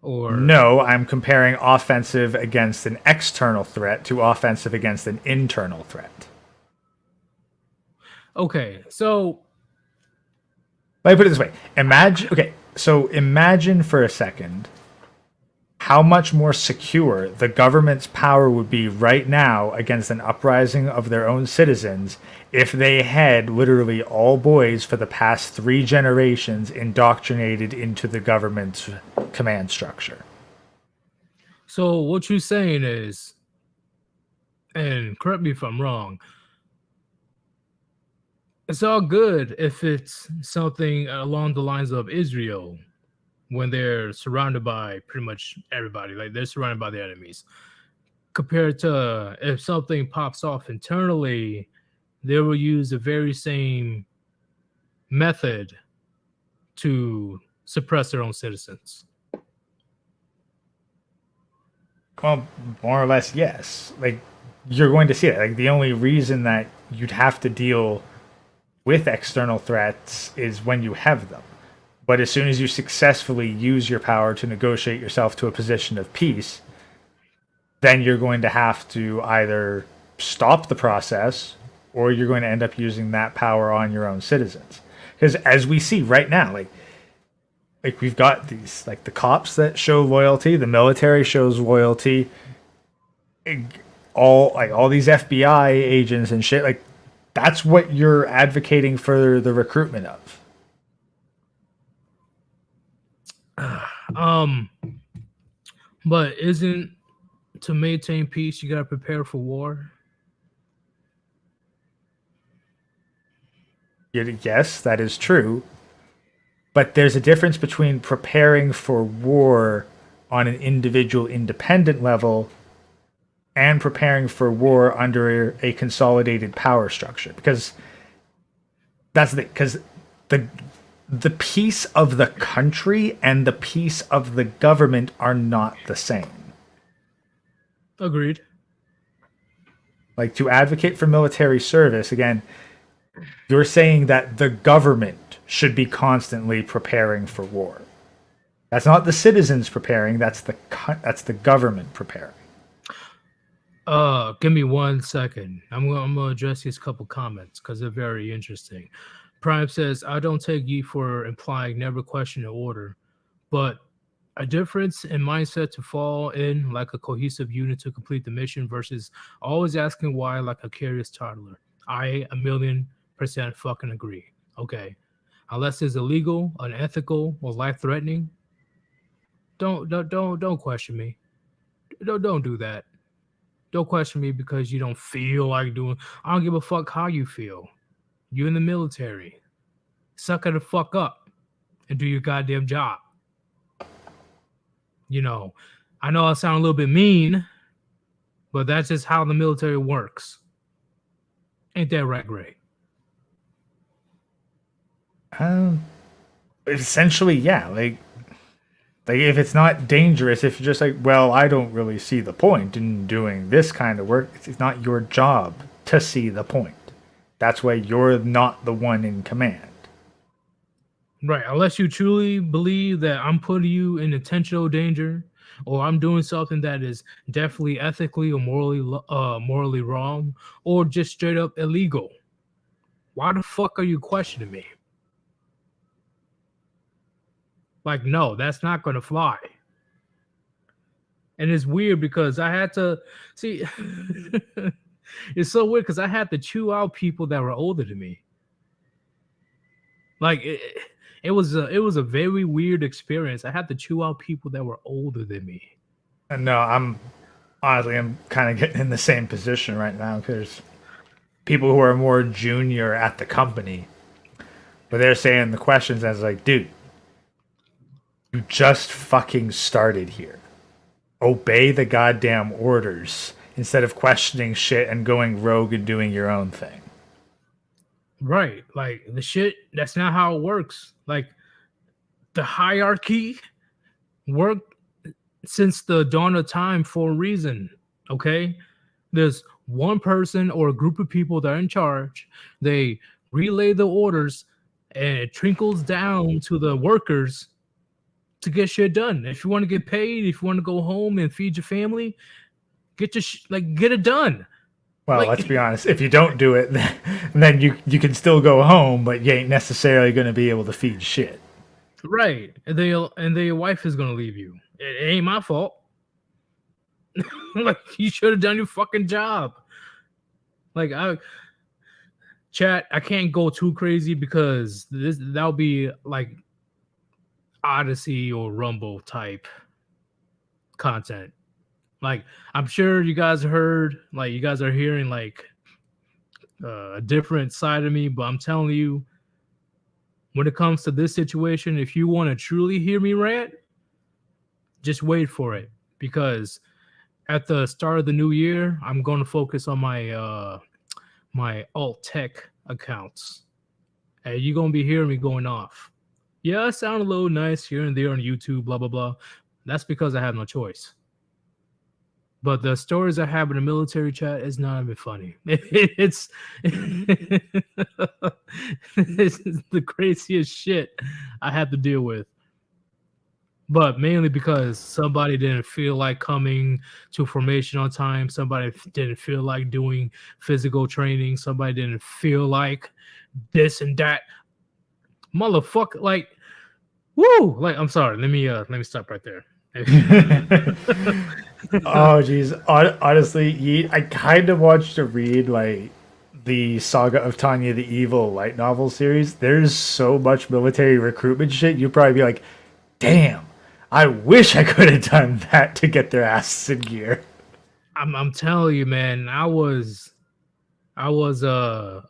Or no, I'm comparing offensive against an external threat to offensive against an internal threat. Okay, so let me put it this way. Imagine for a second how much more secure the government's power would be right now against an uprising of their own citizens if they had literally all boys for the past 3 generations indoctrinated into the government's command structure. So what you're saying is, and correct me if I'm wrong, it's all good if it's something along the lines of Israel when they're surrounded by pretty much everybody, like they're surrounded by the enemies. Compared to if something pops off internally, they will use the very same method to suppress their own citizens. Well, more or less, yes. Like, you're going to see it. Like, the only reason that you'd have to deal with external threats is when you have them. But as soon as you successfully use your power to negotiate yourself to a position of peace, then you're going to have to either stop the process or you're going to end up using that power on your own citizens. Because as we see right now, like we've got these, like the cops that show loyalty, the military shows loyalty, all these FBI agents and shit, like that's what you're advocating for the recruitment of. But isn't to maintain peace you gotta prepare for war? Yes, that is true. But there's a difference between preparing for war on an individual independent level and preparing for war under a consolidated power structure. Because the peace of the country and the peace of the government are not the same. Agreed. Like, to advocate for military service, again, you're saying that the government should be constantly preparing for war. That's not the citizens preparing, that's the government preparing. Give me 1 second. I'm gonna address these couple comments because they're very interesting. Prime says, I don't take you for implying never question the order, but a difference in mindset to fall in like a cohesive unit to complete the mission versus always asking why like a curious toddler. I 1,000,000% fucking agree. Okay. Unless it's illegal, unethical, or life-threatening, don't question me. Don't do that. Don't question me because you don't feel like doing. I don't give a fuck how you feel. You're in the military. Suck it the fuck up and do your goddamn job. You know, I know I sound a little bit mean, but that's just how the military works. Ain't that right, Gray? Essentially, yeah. Like if it's not dangerous, if you're just like, well, I don't really see the point in doing this kind of work. It's not your job to see the point. That's why you're not the one in command. Right. Unless you truly believe that I'm putting you in intentional danger or I'm doing something that is definitely ethically or morally wrong or just straight up illegal. Why the fuck are you questioning me? Like, no, that's not going to fly. And it's weird because I had to see. It's so weird because I had to chew out people that were older than me. Like it was a very weird experience. I had to chew out people that were older than me. And no, I'm kind of getting in the same position right now because people who are more junior at the company, but they're saying the questions as like, dude, you just fucking started here. Obey the goddamn orders instead of questioning shit and going rogue and doing your own thing. Right. Like the shit, that's not how it works. Like the hierarchy worked since the dawn of time for a reason. Okay. There's one person or a group of people that are in charge. They relay the orders and it trickles down to the workers to get shit done. If you want to get paid, if you want to go home and feed your family, get get it done. Well, Like, let's be honest. If you don't do it, then you can still go home, but you ain't necessarily going to be able to feed shit. right. And your wife is gonna leave you. It ain't my fault. Like you should have done your fucking job. Like chat, I can't go too crazy because that'll be like Odyssey or Rumble type content. Like I'm sure you guys heard, like you guys are hearing like a different side of me, but I'm telling you, when it comes to this situation, if you want to truly hear me rant, just wait for it because at the start of the new year, I'm going to focus on my alt tech accounts, and you're gonna be hearing me going off. Yeah, I sound a little nice here and there on YouTube, blah blah blah. That's because I have no choice. But the stories I have in the military chat is not even funny. It's it's the craziest shit I have to deal with. But mainly because somebody didn't feel like coming to formation on time, somebody didn't feel like doing physical training, somebody didn't feel like this and that. Motherfucker, like, woo! Like, I'm sorry. Let me stop right there. Oh, geez. Honestly, I kind of watched to read like the Saga of Tanya the Evil light novel series. There's so much military recruitment shit. You'd probably be like, damn, I wish I could have done that to get their asses in gear. I'm telling you, man. I was a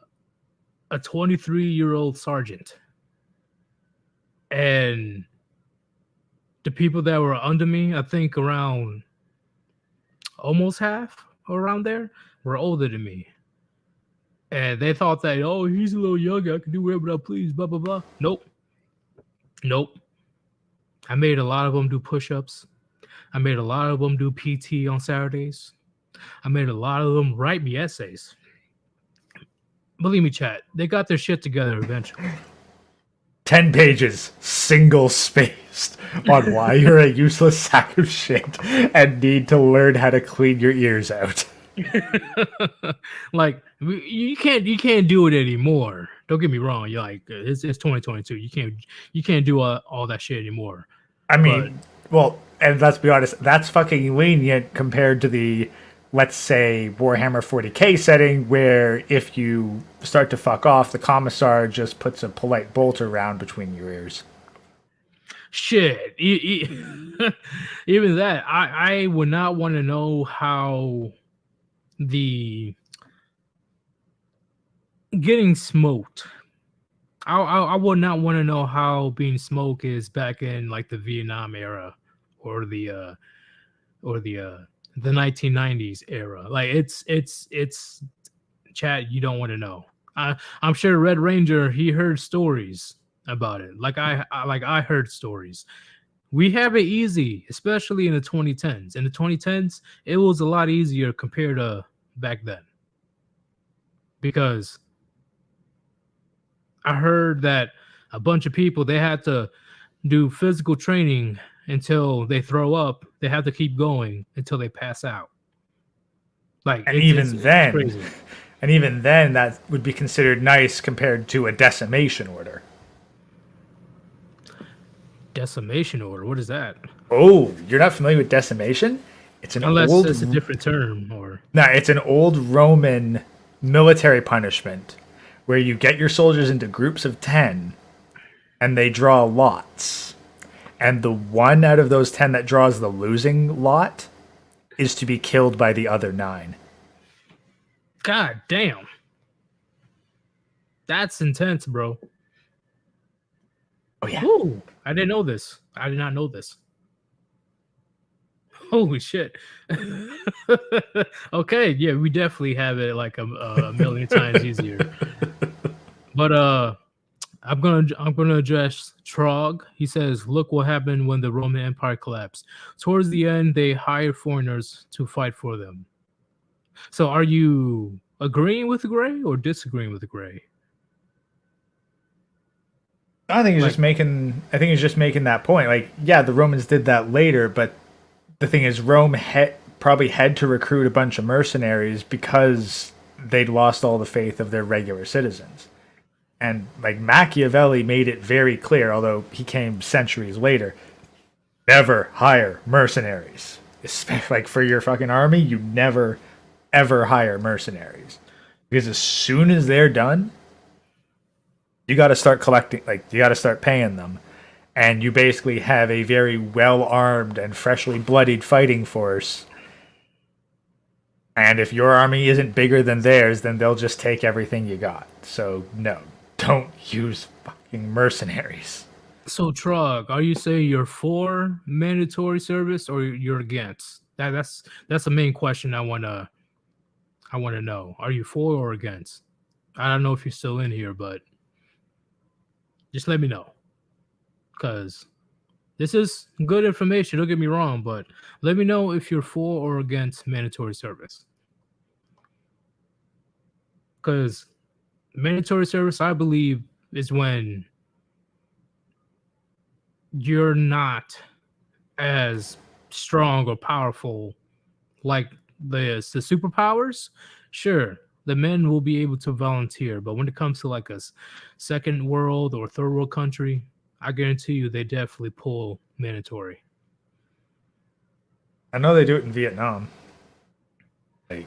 23-year-old sergeant, and the people that were under me, I think around almost half around there, were older than me. And they thought that, oh, he's a little younger, I can do whatever I please, blah, blah, blah. Nope. Nope. I made a lot of them do push-ups. I made a lot of them do PT on Saturdays. I made a lot of them write me essays. Believe me, chat, they got their shit together eventually. 10 pages, single spaced, on why you're a useless sack of shit and need to learn how to clean your ears out. Like you can't do it anymore. Don't get me wrong. You're like it's 2022. You can't do all that shit anymore. I mean, well, and let's be honest, that's fucking lenient compared to the, let's say, Warhammer 40k setting where if you start to fuck off, the commissar just puts a polite bolt around between your ears. Shit. Even that, I would not want to know how the getting smoked. I would not want to know how being smoked is back in like the Vietnam era or the 1990s era. Like it's chat you don't want to know. I'm sure Red Ranger he heard stories about it. Like I heard stories. We have it easy, especially in the 2010s. In the 2010s, it was a lot easier compared to back then. Because I heard that a bunch of people they had to do physical training until they throw up. They have to keep going until they pass out. Like And it's crazy. even then, that would be considered nice compared to a decimation order. Decimation order. What is that? Oh, you're not familiar with decimation? It's an Unless old it's a different term or No, it's an old Roman military punishment where you get your soldiers into groups of 10 and they draw lots. And the one out of those 10 that draws the losing lot is to be killed by the other 9. God damn. That's intense, bro. Oh, yeah. Ooh, I didn't know this. I did not know this. Holy shit. Okay, yeah, we definitely have it like a million times easier. But I'm gonna address Trog. He says, "Look what happened when the Roman Empire collapsed. Towards the end, they hired foreigners to fight for them." So, are you agreeing with Gray or disagreeing with Gray? I think he's just making. I think he's just making that point. Like, yeah, the Romans did that later, but the thing is, Rome probably had to recruit a bunch of mercenaries because they'd lost all the faith of their regular citizens. And like Machiavelli made it very clear, although he came centuries later, never hire mercenaries. Especially like for your fucking army, you never ever hire mercenaries. Because as soon as they're done, you got to start collecting, like, you got to start paying them. And you basically have a very well armed and freshly bloodied fighting force. And if your army isn't bigger than theirs, then they'll just take everything you got. So, no, don't use fucking mercenaries. So, Trog, are you saying you're for mandatory service or you're against? That's the main question I wanna know. Are you for or against? I don't know if you're still in here, but just let me know. Because this is good information, don't get me wrong, but let me know if you're for or against mandatory service. Because mandatory service, I believe, is when you're not as strong or powerful like the superpowers. Sure, the men will be able to volunteer, but when it comes to like a second world or third world country, I guarantee you they definitely pull mandatory. I know they do it in Vietnam. Like,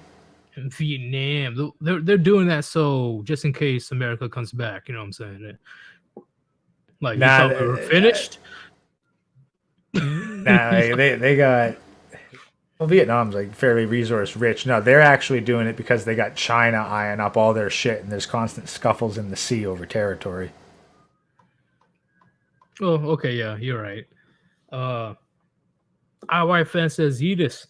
in Vietnam, they're doing that so just in case America comes back, you know what I'm saying? Like, you thought we were finished? Nah, they got. Well, Vietnam's like fairly resource rich. No, they're actually doing it because they got China eyeing up all their shit, and there's constant scuffles in the sea over territory. Oh, okay, yeah, you're right. Our white fan says, Yidis,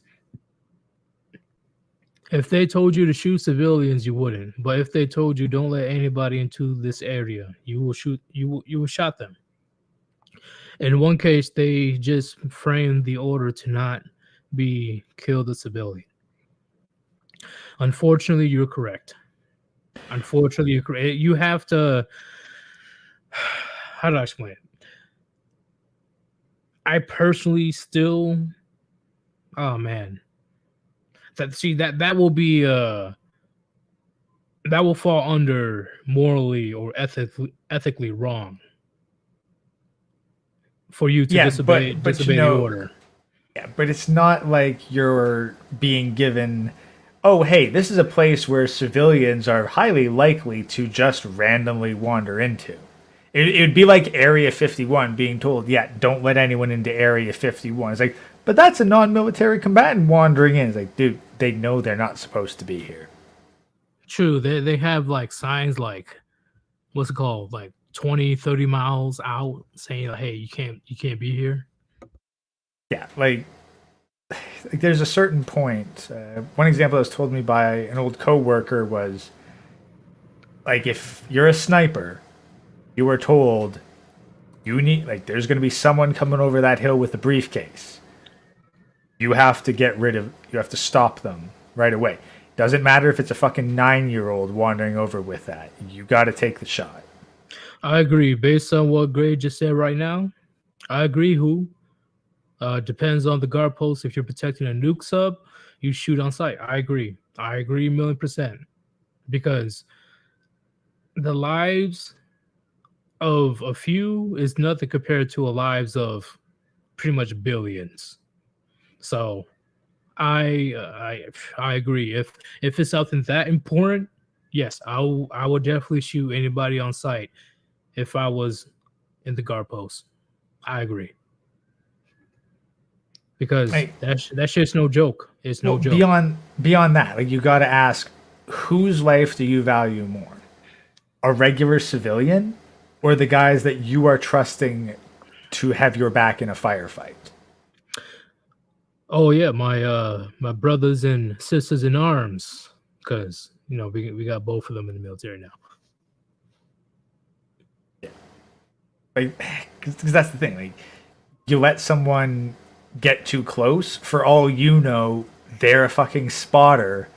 if they told you to shoot civilians, you wouldn't. But if they told you don't let anybody into this area, you will shoot. You will shot them. In one case, they just framed the order to not be killed a civilian. Unfortunately, you're correct. Unfortunately, you're correct. You have to. How do I explain it? I personally still. Oh man. That will be that will fall under morally or ethically wrong for you to disobey the order. Yeah, but it's not like you're being given, oh hey, this is a place where civilians are highly likely to just randomly wander into. It would be like Area 51 being told, yeah, don't let anyone into Area 51. It's like, but that's a non-military combatant wandering in. It's like, dude, they know they're not supposed to be here. True. They have like signs like, what's it called? Like 20, 30 miles out saying, hey, you can't be here. Yeah, like there's a certain point. One example that was told me by an old coworker was like if you're a sniper, you were told you need like there's going to be someone coming over that hill with a briefcase. You have to you have to stop them right away. Doesn't matter if it's a fucking 9-year-old wandering over with that. You got to take the shot. I agree. Based on what Gray just said right now, I agree. Who depends on the guard post. If you're protecting a nuke sub, you shoot on sight. I agree. I agree 1,000,000%. Because the lives of a few is nothing compared to a lives of pretty much billions. So I agree. If it's something that important, yes, I will definitely shoot anybody on sight if I was in the guard post. I agree. Because Like, that shit's no joke. It's no well, joke. beyond that, like you got to ask whose life do you value more? A regular civilian or the guys that you are trusting to have your back in a firefight? Oh yeah, my brothers and sisters in arms, because we got both of them in the military now. Like, because that's the thing. Like, you let someone get too close, for all you know, they're a fucking spotter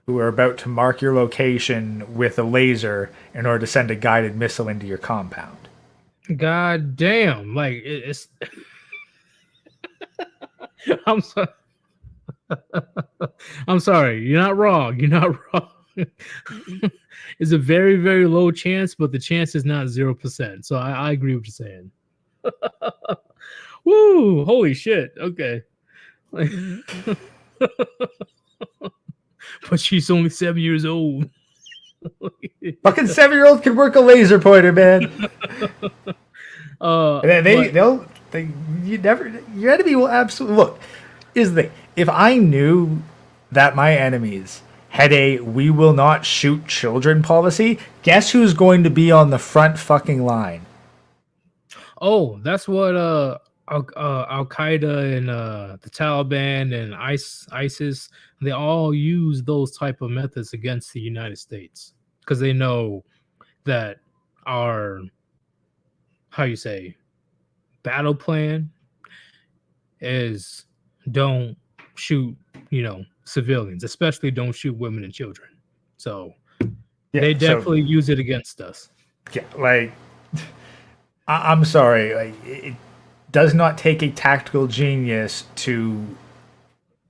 who are about to mark your location with a laser in order to send a guided missile into your compound. God damn! Like it's. I'm sorry. I'm sorry. You're not wrong. You're not wrong. It's a very, very low chance, but the chance is not 0%. So I agree with you saying. Woo! Holy shit. Okay. But she's only 7 years old. Fucking 7-year-old can work a laser pointer, man. Your enemy will absolutely look. Is the if I knew that my enemies had a "we will not shoot children" policy, guess who's going to be on the front fucking line? Oh, that's what Al Qaeda and the Taliban and ISIS, they all use those type of methods against the United States because they know that our, how you say, battle plan is don't shoot, civilians, especially don't shoot women and children. So they definitely use it against us. Yeah, like I'm sorry, like it does not take a tactical genius to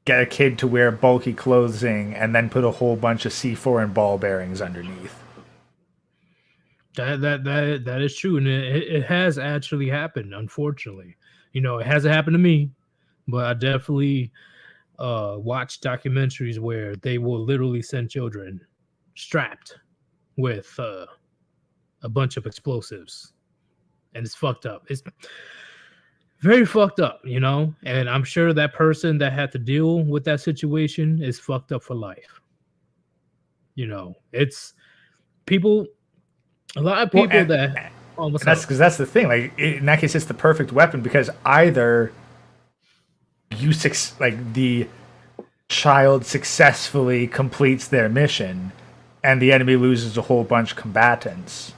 get a kid to wear bulky clothing and then put a whole bunch of C4 and ball bearings underneath. That is true, and it has actually happened. Unfortunately, it hasn't happened to me, but I definitely watch documentaries where they will literally send children strapped with a bunch of explosives, and it's fucked up. It's very fucked up, and I'm sure that person that had to deal with that situation is fucked up for life. It's people, a lot of people that's the thing. Like in that case, it's the perfect weapon because either the child successfully completes their mission and the enemy loses a whole bunch of combatants,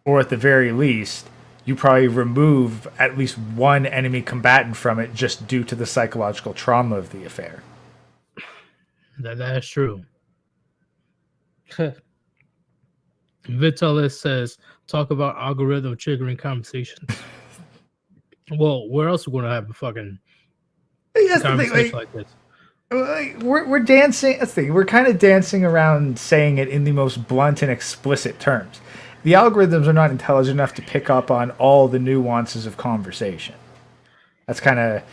or at the very least you probably remove at least one enemy combatant from it just due to the psychological trauma of the affair. That is true. Vitalis says, talk about algorithm triggering conversations. Well, where else are we going to have a fucking conversation like this? We're dancing. That's the thing. We're kind of dancing around saying it in the most blunt and explicit terms. The algorithms are not intelligent enough to pick up on all the nuances of conversation. That's kind of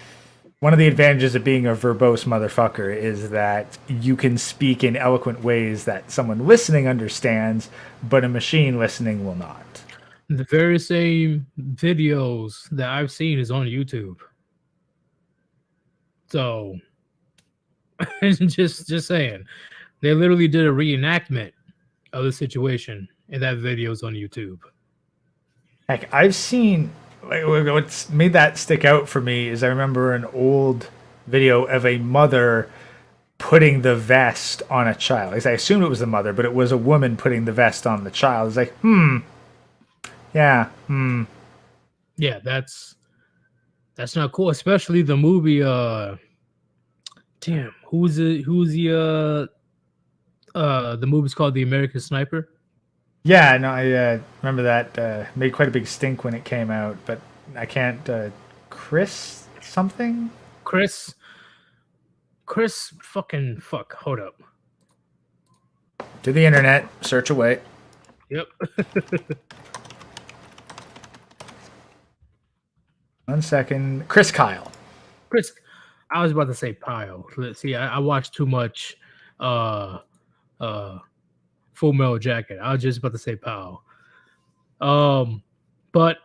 one of the advantages of being a verbose motherfucker is that you can speak in eloquent ways that someone listening understands, but a machine listening will not. The very same videos that I've seen is on YouTube. So, just saying, they literally did a reenactment of the situation, and that video's on YouTube. Heck, I've seen what's made that stick out for me is I remember an old video of a mother putting the vest on a child. I assumed it was the mother, but it was a woman putting the vest on the child. It's like, yeah, Yeah, that's not cool. Especially the movie. Damn, who's the the movie's called The American Sniper. yeah. No, I remember that made quite a big stink when it came out, but I can't. Chris something. Chris fucking fuck. Hold up. To the internet, search away. Yep. 1 second. Chris Kyle. Chris, I was about to say Pyle. Let's see. I watched too much Full Metal Jacket. I was just about to say Pyle. But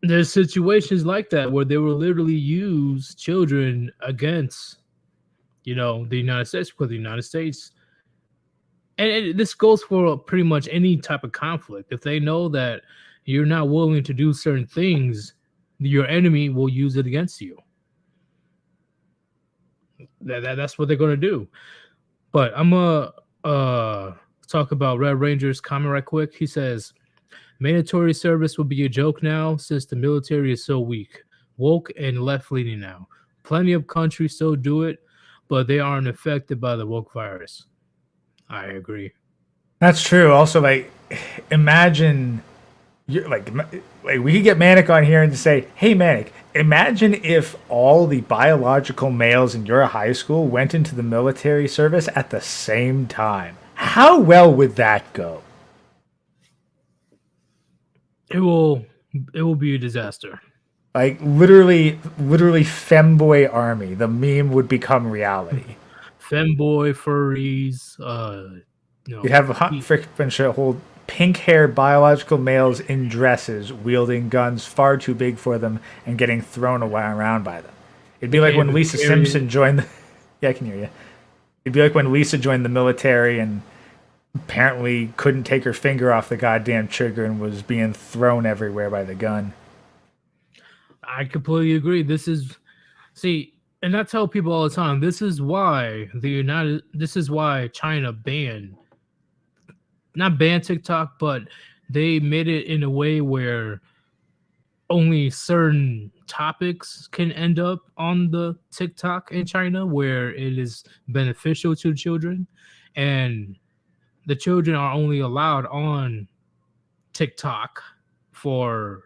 there's situations like that where they will literally use children against, the United States, because the United States, and this goes for pretty much any type of conflict. If they know that you're not willing to do certain things, your enemy will use it against you. That's what they're going to do. But I'm going to talk about Red Ranger's comment right quick. He says, mandatory service will be a joke now since the military is so weak, woke, and left-leaning now. Plenty of countries still do it, but they aren't affected by the woke virus. I agree. That's true. Also, imagine you're like we could get Manic on here and say, "Hey, Manic, imagine if all the biological males in your high school went into the military service at the same time. How well would that go?" It will be a disaster. Like literally femboy army. The meme would become reality. Femboy furries. You'd have a bunch of whole pink-haired biological males in dresses wielding guns far too big for them and getting thrown around by them. It'd be like when Lisa Simpson joined the... Yeah, I can hear you. It'd be like when Lisa joined the military and apparently couldn't take her finger off the goddamn trigger and was being thrown everywhere by the gun. I completely agree. And I tell people all the time, this is why China not banned TikTok, but they made it in a way where only certain topics can end up on the TikTok in China, where it is beneficial to children, and the children are only allowed on TikTok for,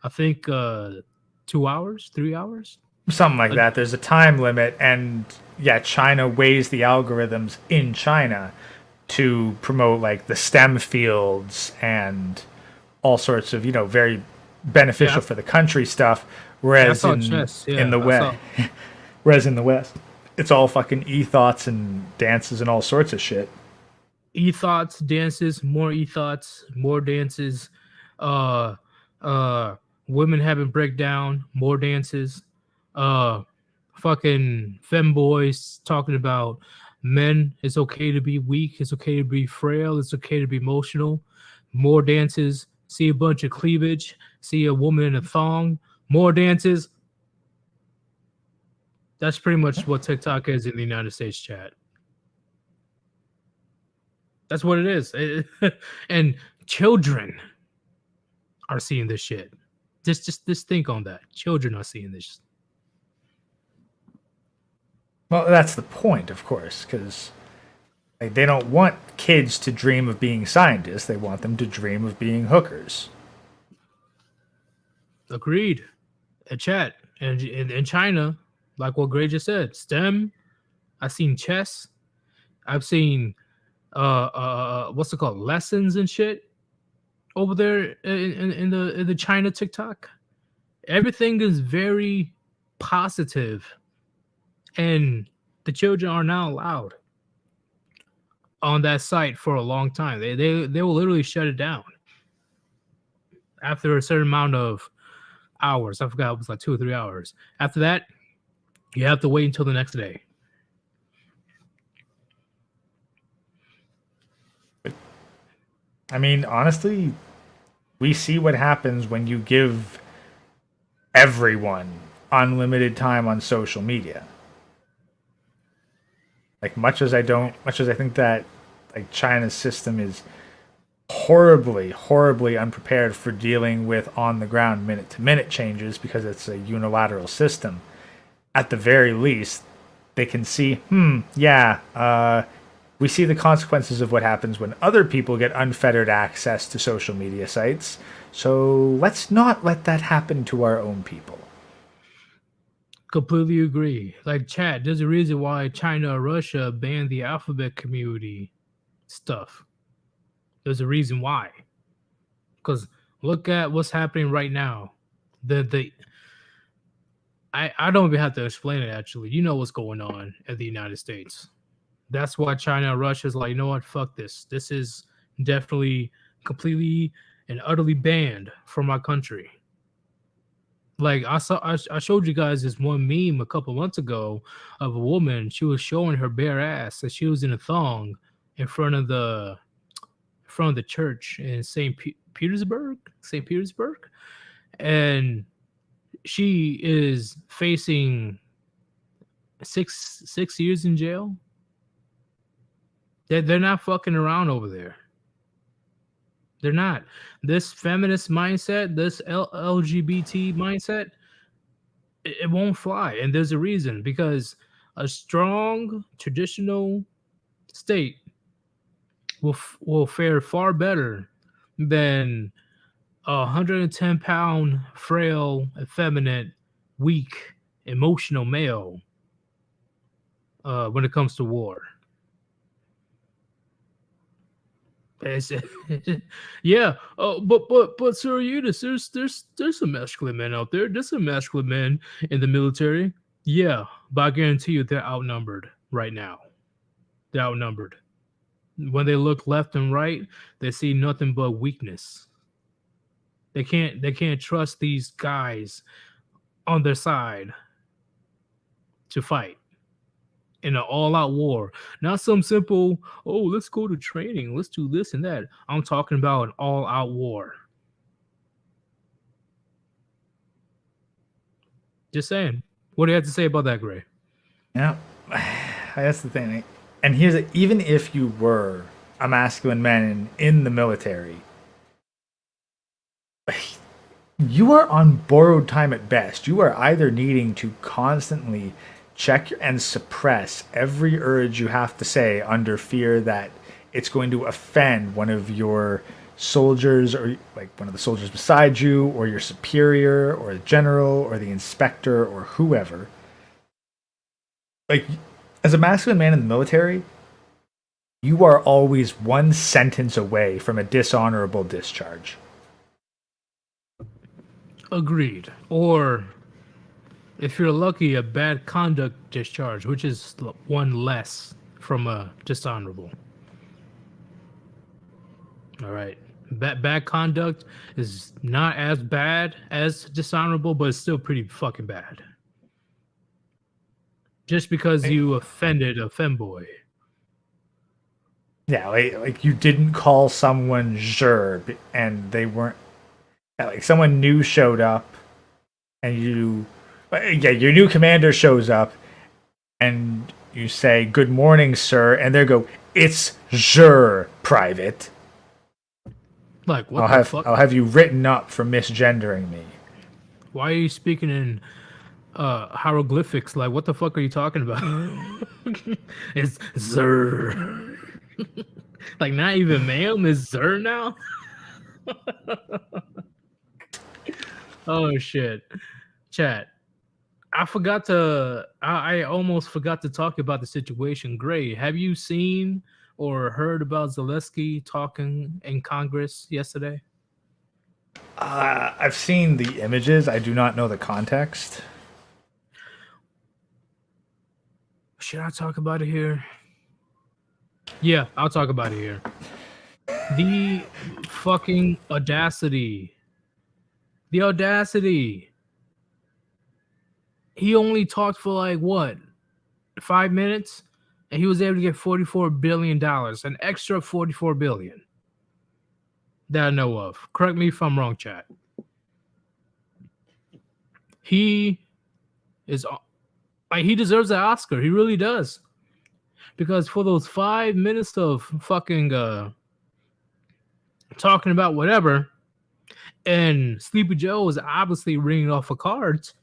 I think, 2 hours, 3 hours, something like that. There's a time limit, and yeah, China weighs the algorithms in China to promote like the STEM fields and all sorts of very beneficial for the country stuff. Whereas in the West, whereas in the West, it's all fucking e-thoughts and dances and all sorts of shit. E-thoughts, dances, more e-thoughts, more dances. Women having breakdown, more dances. Fucking femboys talking about men. It's okay to be weak. It's okay to be frail. It's okay to be emotional. More dances. See a bunch of cleavage. See a woman in a thong. More dances. That's pretty much what TikTok is in the United States, chat. That's what it is. And children are seeing this shit. Just think on that. Children are seeing this. Well, that's the point, of course, because they don't want kids to dream of being scientists. They want them to dream of being hookers. Agreed. Chat. And in China, like what Gray just said, STEM. I've seen chess. I've seen what's it called, lessons and shit over there in the China TikTok. Everything is very positive, and the children are not allowed on that site for a long time. They will literally shut it down after a certain amount of hours. I forgot, it was like 2 or 3 hours. After that, you have to wait until the next day. I mean, honestly, We see what happens when you give everyone unlimited time on social media. Like much as I think that like China's system is horribly unprepared for dealing with on the ground minute to minute changes because it's a unilateral system. At the very least, they can see, we see the consequences of what happens when other people get unfettered access to social media sites. So let's not let that happen to our own people. Completely agree. Like chat, there's a reason why China or Russia banned the alphabet community stuff. There's a reason why. Because look at what's happening right now. I don't even have to explain it actually. You know what's going on in the United States. That's why China and Russia is like, you know what, fuck this. This is definitely completely and utterly banned from our country. Like I showed you guys this one meme a couple months ago of a woman. She was showing her bare ass and she was in a thong in front of the church in Petersburg, St. Petersburg, and she is facing 6 years in jail. They're not fucking around over there. They're not. This feminist mindset, this LGBT mindset, it won't fly. And there's a reason, because a strong traditional state will fare far better than a 110-pound, frail, effeminate, weak, emotional male when it comes to war. Yeah. Oh, but Sir Eunice, there's some masculine men out there. There's some masculine men in the military. Yeah, but I guarantee you they're outnumbered right now. They're outnumbered. When they look left and right, they see nothing but weakness. They can't trust these guys on their side to fight in an all-out war. Not some simple, oh, let's go to training, let's do this and that. I'm talking about an all-out war. Just saying. What do you have to say about that, Gray? Yeah, that's the thing. And even if you were a masculine man in the military, you are on borrowed time at best. You are either needing to constantly check and suppress every urge you have to say under fear that it's going to offend one of your soldiers, or like one of the soldiers beside you, or your superior, or the general, or the inspector, or whoever. Like, as a masculine man in the military, you are always one sentence away from a dishonorable discharge. Agreed. Or if you're lucky, a bad conduct discharge, which is one less from a dishonorable. All right. Bad conduct is not as bad as dishonorable, but it's still pretty fucking bad. Just because you offended a femboy. Yeah, like you didn't call someone Zerb and they weren't. Yeah, like someone new showed up, and your new commander shows up, and you say, "Good morning, sir," and they go, "It's Zher, private." Like, what the fuck? I'll have you written up for misgendering me. Why are you speaking in hieroglyphics? Like, what the fuck are you talking about? It's Zer. Like, not even ma'am, is Zer now? Oh shit. Chat. I almost forgot to talk about the situation. Gray, have you seen or heard about Zelensky talking in Congress yesterday? I've seen the images. I do not know the context. Should I talk about it here? Yeah, I'll talk about it here. The fucking audacity. The audacity. He only talked for like what? 5 minutes? And he was able to get $44 billion, an extra $44 billion. that I know of. Correct me if I'm wrong, chat. He is like he deserves an Oscar. He really does. Because for those 5 minutes of fucking talking about whatever, and Sleepy Joe is obviously ringing off of cards.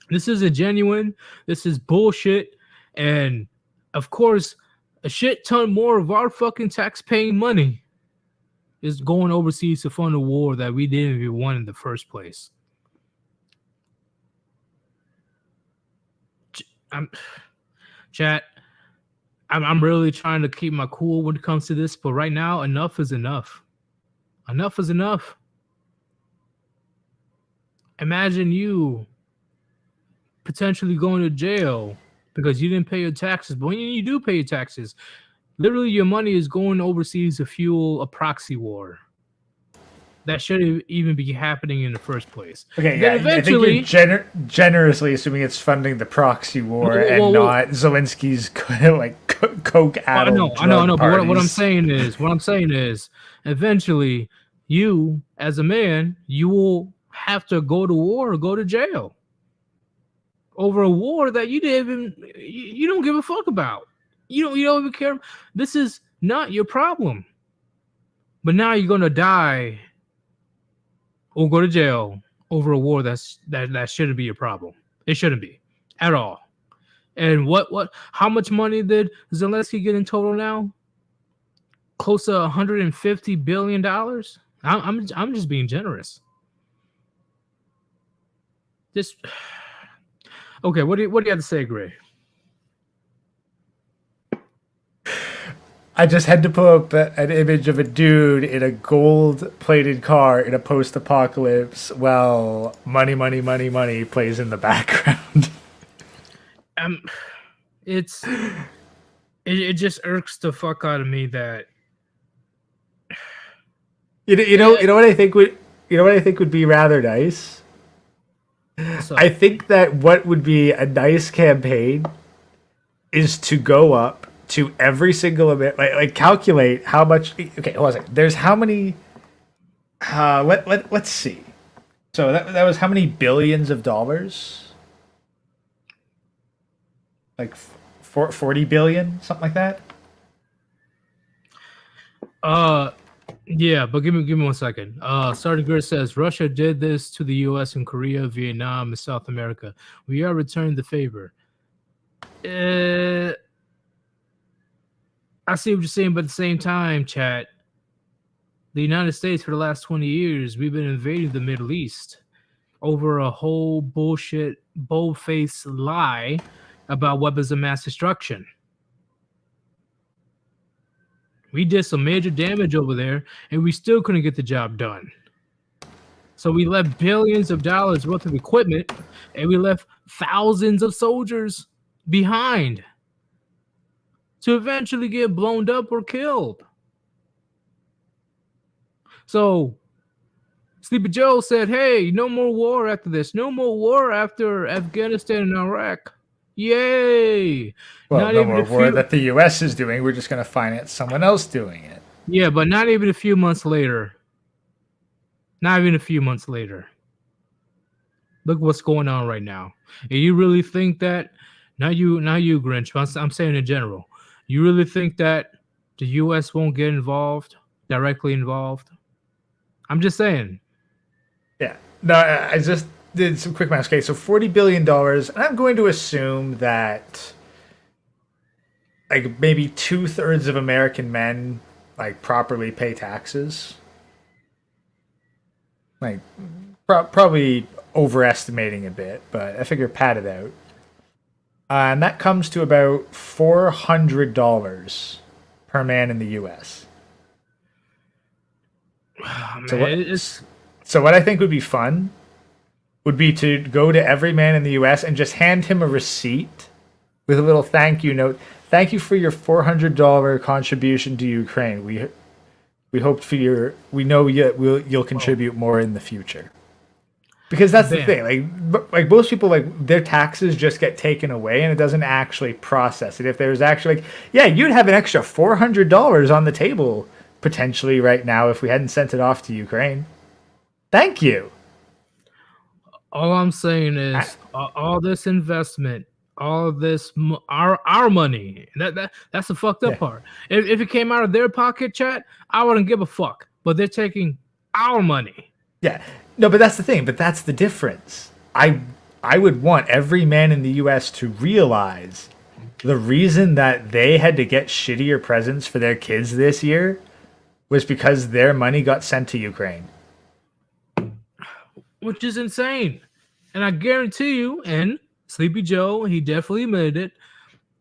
This isn't genuine. This is bullshit. And of course, a shit ton more of our fucking tax-paying money is going overseas to fund a war that we didn't even want in the first place. Chat, I'm really trying to keep my cool when it comes to this, but right now, enough is enough. Enough is enough. Imagine you potentially going to jail because you didn't pay your taxes. But when you do pay your taxes, literally your money is going overseas to fuel a proxy war that shouldn't even be happening in the first place. Okay, then eventually, I think you're generously assuming it's funding the proxy war and not Zelensky's like coke-addled I know. parties. But what I'm saying is, eventually, you as a man, you will have to go to war or go to jail over a war that you don't give a fuck about. You don't even care. This is not your problem. But now you're gonna die or go to jail over a war that shouldn't be a problem. It shouldn't be at all. And how much money did Zelensky get in total now? Close to $150 billion. I'm just being generous. Just okay. What do you have to say, Gray? I just had to pull up an image of a dude in a gold-plated car in a post-apocalypse while "Money, Money, Money, Money" plays in the background. It just irks the fuck out of me that you know what I think would be rather nice. I think that what would be a nice campaign is to go up to every single event, like calculate how much. Okay, hold on a second. There's how many? Let's see. So that was how many billions of dollars? Like 40 billion, something like that. Yeah, but give me 1 second. Sergeant Gert says Russia did this to the U.S. in Korea, Vietnam, and South America. We are returning the favor. I see what you're saying, but at the same time, chat, the United States for the last 20 years, we've been invading the Middle East over a whole bullshit, bold-faced lie about weapons of mass destruction. We did some major damage over there, and we still couldn't get the job done. So we left billions of dollars worth of equipment, and we left thousands of soldiers behind to eventually get blown up or killed. So Sleepy Joe said, hey, no more war after this. No more war after Afghanistan and Iraq. Yay! Well, no more war that the U.S. is doing. We're just going to finance someone else doing it. Yeah, but not even a few months later. Not even a few months later. Look what's going on right now. And you really think that, not you, Grinch, but I'm saying in general, you really think that the U.S. won't get directly involved? I'm just saying. Yeah. No, I just did some quick math. Okay, so $40 billion, and I'm going to assume that like maybe 2/3 of American men like properly pay taxes. Like probably overestimating a bit, but I figure pat it out. And that comes to about $400 per man in the U.S. Oh, man, so what I think would be fun would be to go to every man in the U.S. and just hand him a receipt with a little thank you note. Thank you for your $400 contribution to Ukraine. We hope we know you'll contribute more in the future. Because that's the thing. Like most people, like their taxes just get taken away and it doesn't actually process it. If there was actually you'd have an extra $400 on the table potentially right now if we hadn't sent it off to Ukraine. Thank you. All I'm saying is all this investment, all this our money. That's the fucked up Yeah. part. If it came out of their pocket, chat, I wouldn't give a fuck. But they're taking our money. Yeah. No, but that's the thing. But that's the difference. I would want every man in the U.S. to realize the reason that they had to get shittier presents for their kids this year was because their money got sent to Ukraine. Which is insane. And I guarantee you, and Sleepy Joe, he definitely admitted it.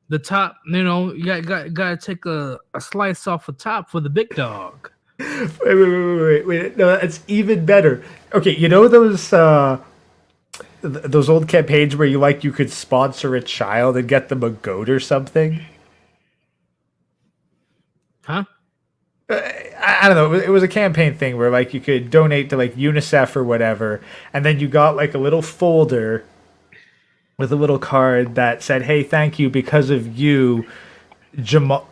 The top, you got to take a slice off the top for the big dog. Wait. No, it's even better. Okay, you know those old campaigns where you could sponsor a child and get them a goat or something? Huh? I don't know. It was a campaign thing where you could donate to UNICEF or whatever, and then you got a little folder with a little card that said, "Hey, thank you because of you, Jamal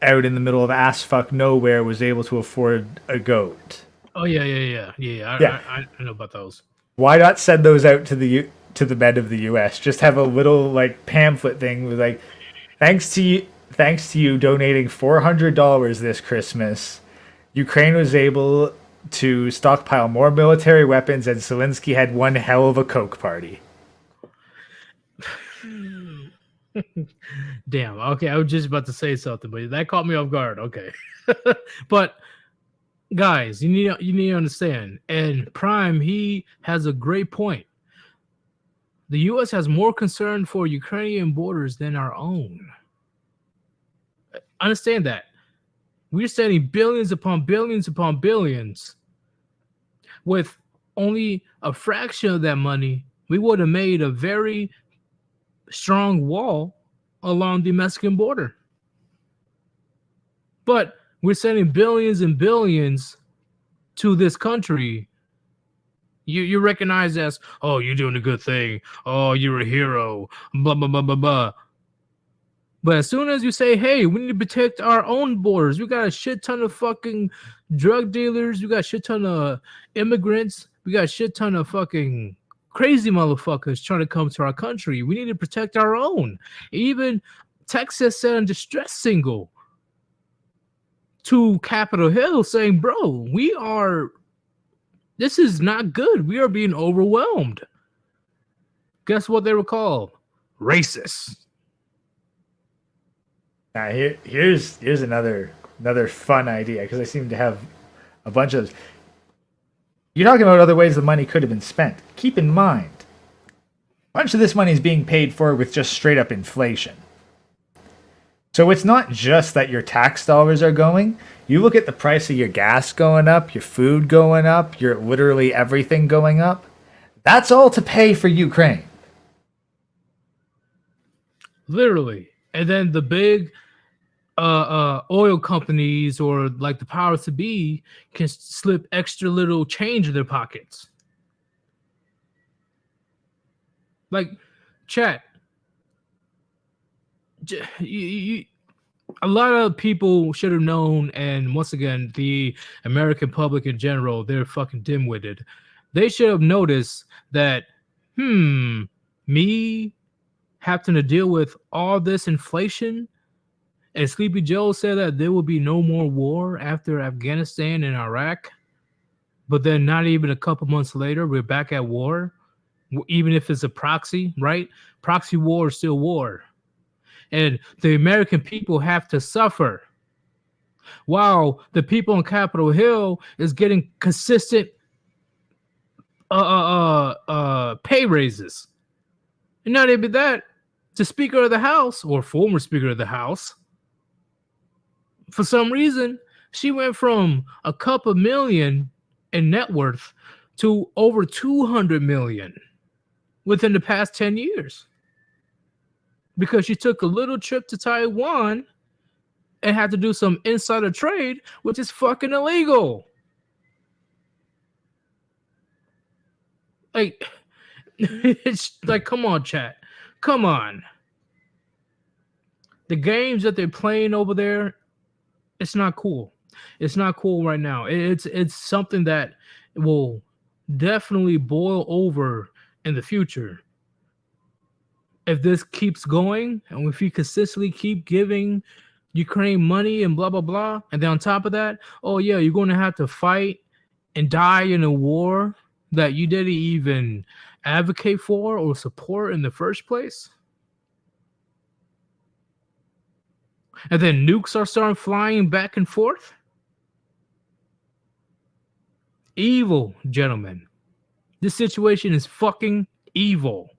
out in the middle of ass fuck nowhere was able to afford a goat." Oh yeah. I know about those. Why not send those out to the men of the U.S.? Just have a little pamphlet thing with thanks to you donating $400 this Christmas, Ukraine was able to stockpile more military weapons, and Zelensky had one hell of a coke party. Damn. Okay, I was just about to say something, but that caught me off guard. Okay, but guys, you need to understand. And Prime, he has a great point. The U.S. has more concern for Ukrainian borders than our own. Understand that. We're spending billions upon billions upon billions. With only a fraction of that money, we would have made a very strong wall along the Mexican border. But we're sending billions and billions to this country. You recognize as, oh, you're doing a good thing. Oh, you're a hero. Blah, blah, blah, blah, blah. But as soon as you say, hey, we need to protect our own borders, we got a shit ton of fucking drug dealers, we got a shit ton of immigrants, we got a shit ton of fucking crazy motherfuckers trying to come to our country. We need to protect our own. Even Texas sent a distress single to Capitol Hill saying, bro, this is not good. We are being overwhelmed. Guess what they were called? Racists. Now here's another fun idea, because I seem to have a bunch of. You're talking about other ways the money could have been spent. Keep in mind, a bunch of this money is being paid for with just straight up inflation. So it's not just that your tax dollars are going. You look at the price of your gas going up, your food going up, your literally everything going up. That's all to pay for Ukraine. Literally. And then the big oil companies or the powers to be can slip extra little change in their pockets. Chat. A lot of people should have known, and once again, the American public in general, they're fucking dim-witted. They should have noticed that, me having to deal with all this inflation, and Sleepy Joe said that there will be no more war after Afghanistan and Iraq, but then not even a couple months later, we're back at war, even if it's a proxy, right? Proxy war is still war. And the American people have to suffer while the people on Capitol Hill is getting consistent pay raises. And not even that, the Speaker of the House, or former Speaker of the House, for some reason, she went from a couple million in net worth to over 200 million within the past 10 years. Because she took a little trip to Taiwan and had to do some insider trade, which is fucking illegal. It's come on, chat. Come on. The games that they're playing over there It's not cool. It's not cool right now. It's something that will definitely boil over in the future. If this keeps going and if we consistently keep giving Ukraine money and blah blah blah, and then on top of that, oh yeah, you're going to have to fight and die in a war that you didn't even advocate for or support in the first place. And then nukes are starting flying back and forth. Evil, gentlemen. This situation is fucking evil.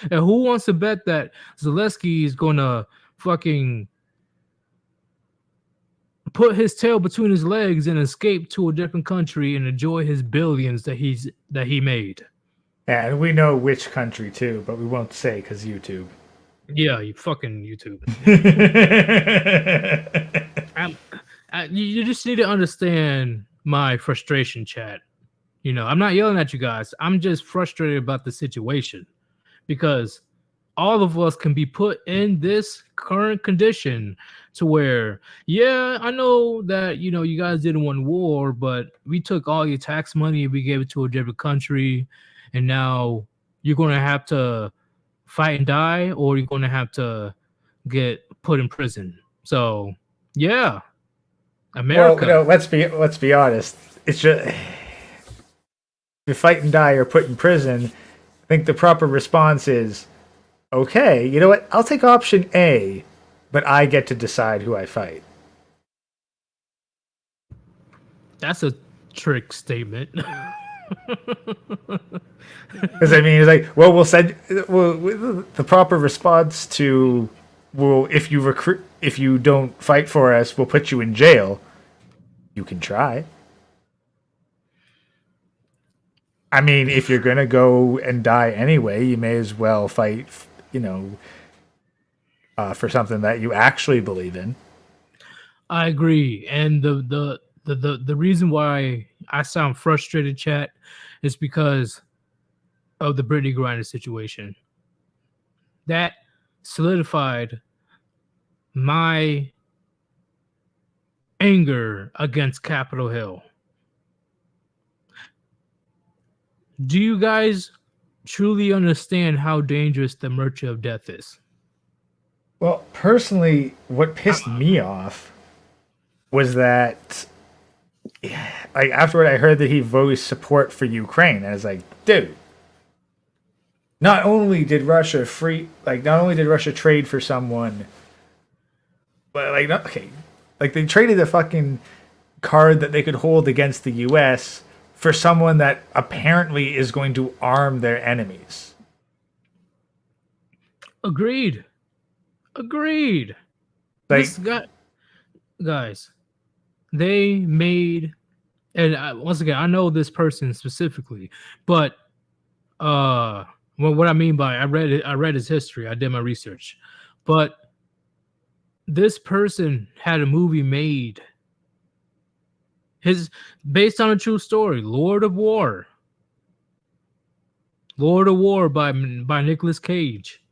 And who wants to bet that Zelensky is gonna fucking put his tail between his legs and escape to a different country and enjoy his billions that he made? Yeah, and we know which country too, but we won't say because YouTube. Yeah, you fucking YouTube. You just need to understand my frustration, chat. You know, I'm not yelling at you guys. I'm just frustrated about the situation because all of us can be put in this current condition to where, yeah, I know that, you know, you guys didn't want war, but we took all your tax money and we gave it to a different country, and now you're going to have to fight and die, or you're going to have to get put in prison. So, yeah, America. Well, let's be honest. It's just if you fight and die or put in prison, I think the proper response is, okay, you know what? I'll take option A, but I get to decide who I fight. That's a trick statement. Because I mean, it's like, well, we'll send. Well, the proper response to, well, if you don't fight for us, we'll put you in jail. You can try. I mean, if you're gonna go and die anyway, you may as well fight. You know, for something that you actually believe in. I agree, and the reason why I sound frustrated, chat, is because of the Brittany Griner situation. That solidified my anger against Capitol Hill. Do you guys truly understand how dangerous the Merchant of Death is? Well, personally, what pissed me off was that, like, afterward, I heard that he voiced support for Ukraine, and I was like, dude. Not only did Russia trade for someone, but they traded a fucking card that they could hold against the U.S. for someone that apparently is going to arm their enemies. Agreed. Like, guys, they made, and once again, I know this person specifically, but well, what I mean by I read his history. I did my research, but this person had a movie made. Based on a true story, Lord of War by Nicolas Cage.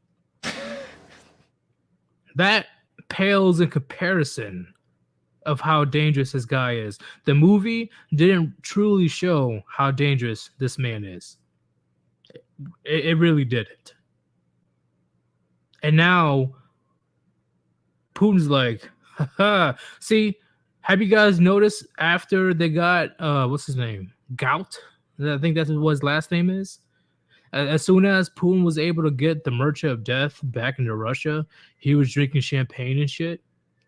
That pales in comparison of how dangerous this guy is. The movie didn't truly show how dangerous this man is. It really didn't. And now Putin's like, haha. See, have you guys noticed after they got what's his name? Gout? I think that's what his last name is. As soon as Putin was able to get the Merchant of Death back into Russia, he was drinking champagne and shit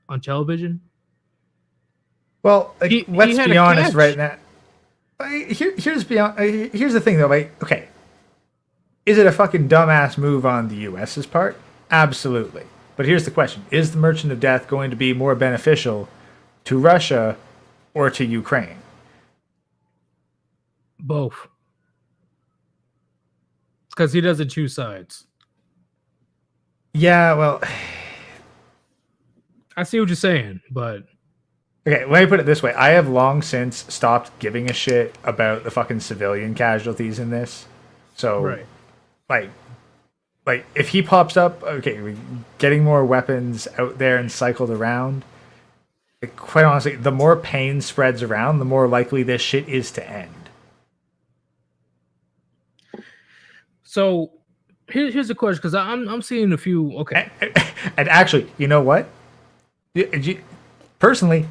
on television. Well, let's be honest right now. Here's the thing though, like, okay. Is it a fucking dumbass move on the US's part? Absolutely. But here's the question. Is the Merchant of Death going to be more beneficial to Russia or to Ukraine? Both. Because he doesn't choose sides. Yeah, well, I see what you're saying, but okay, let me put it this way. I have long since stopped giving a shit about the fucking civilian casualties in this. So, right. Like if he pops up, okay, getting more weapons out there and cycled around, quite honestly, the more pain spreads around, the more likely this shit is to end. So here's a question, because I'm seeing a few. Okay, And actually, you know what? Personally,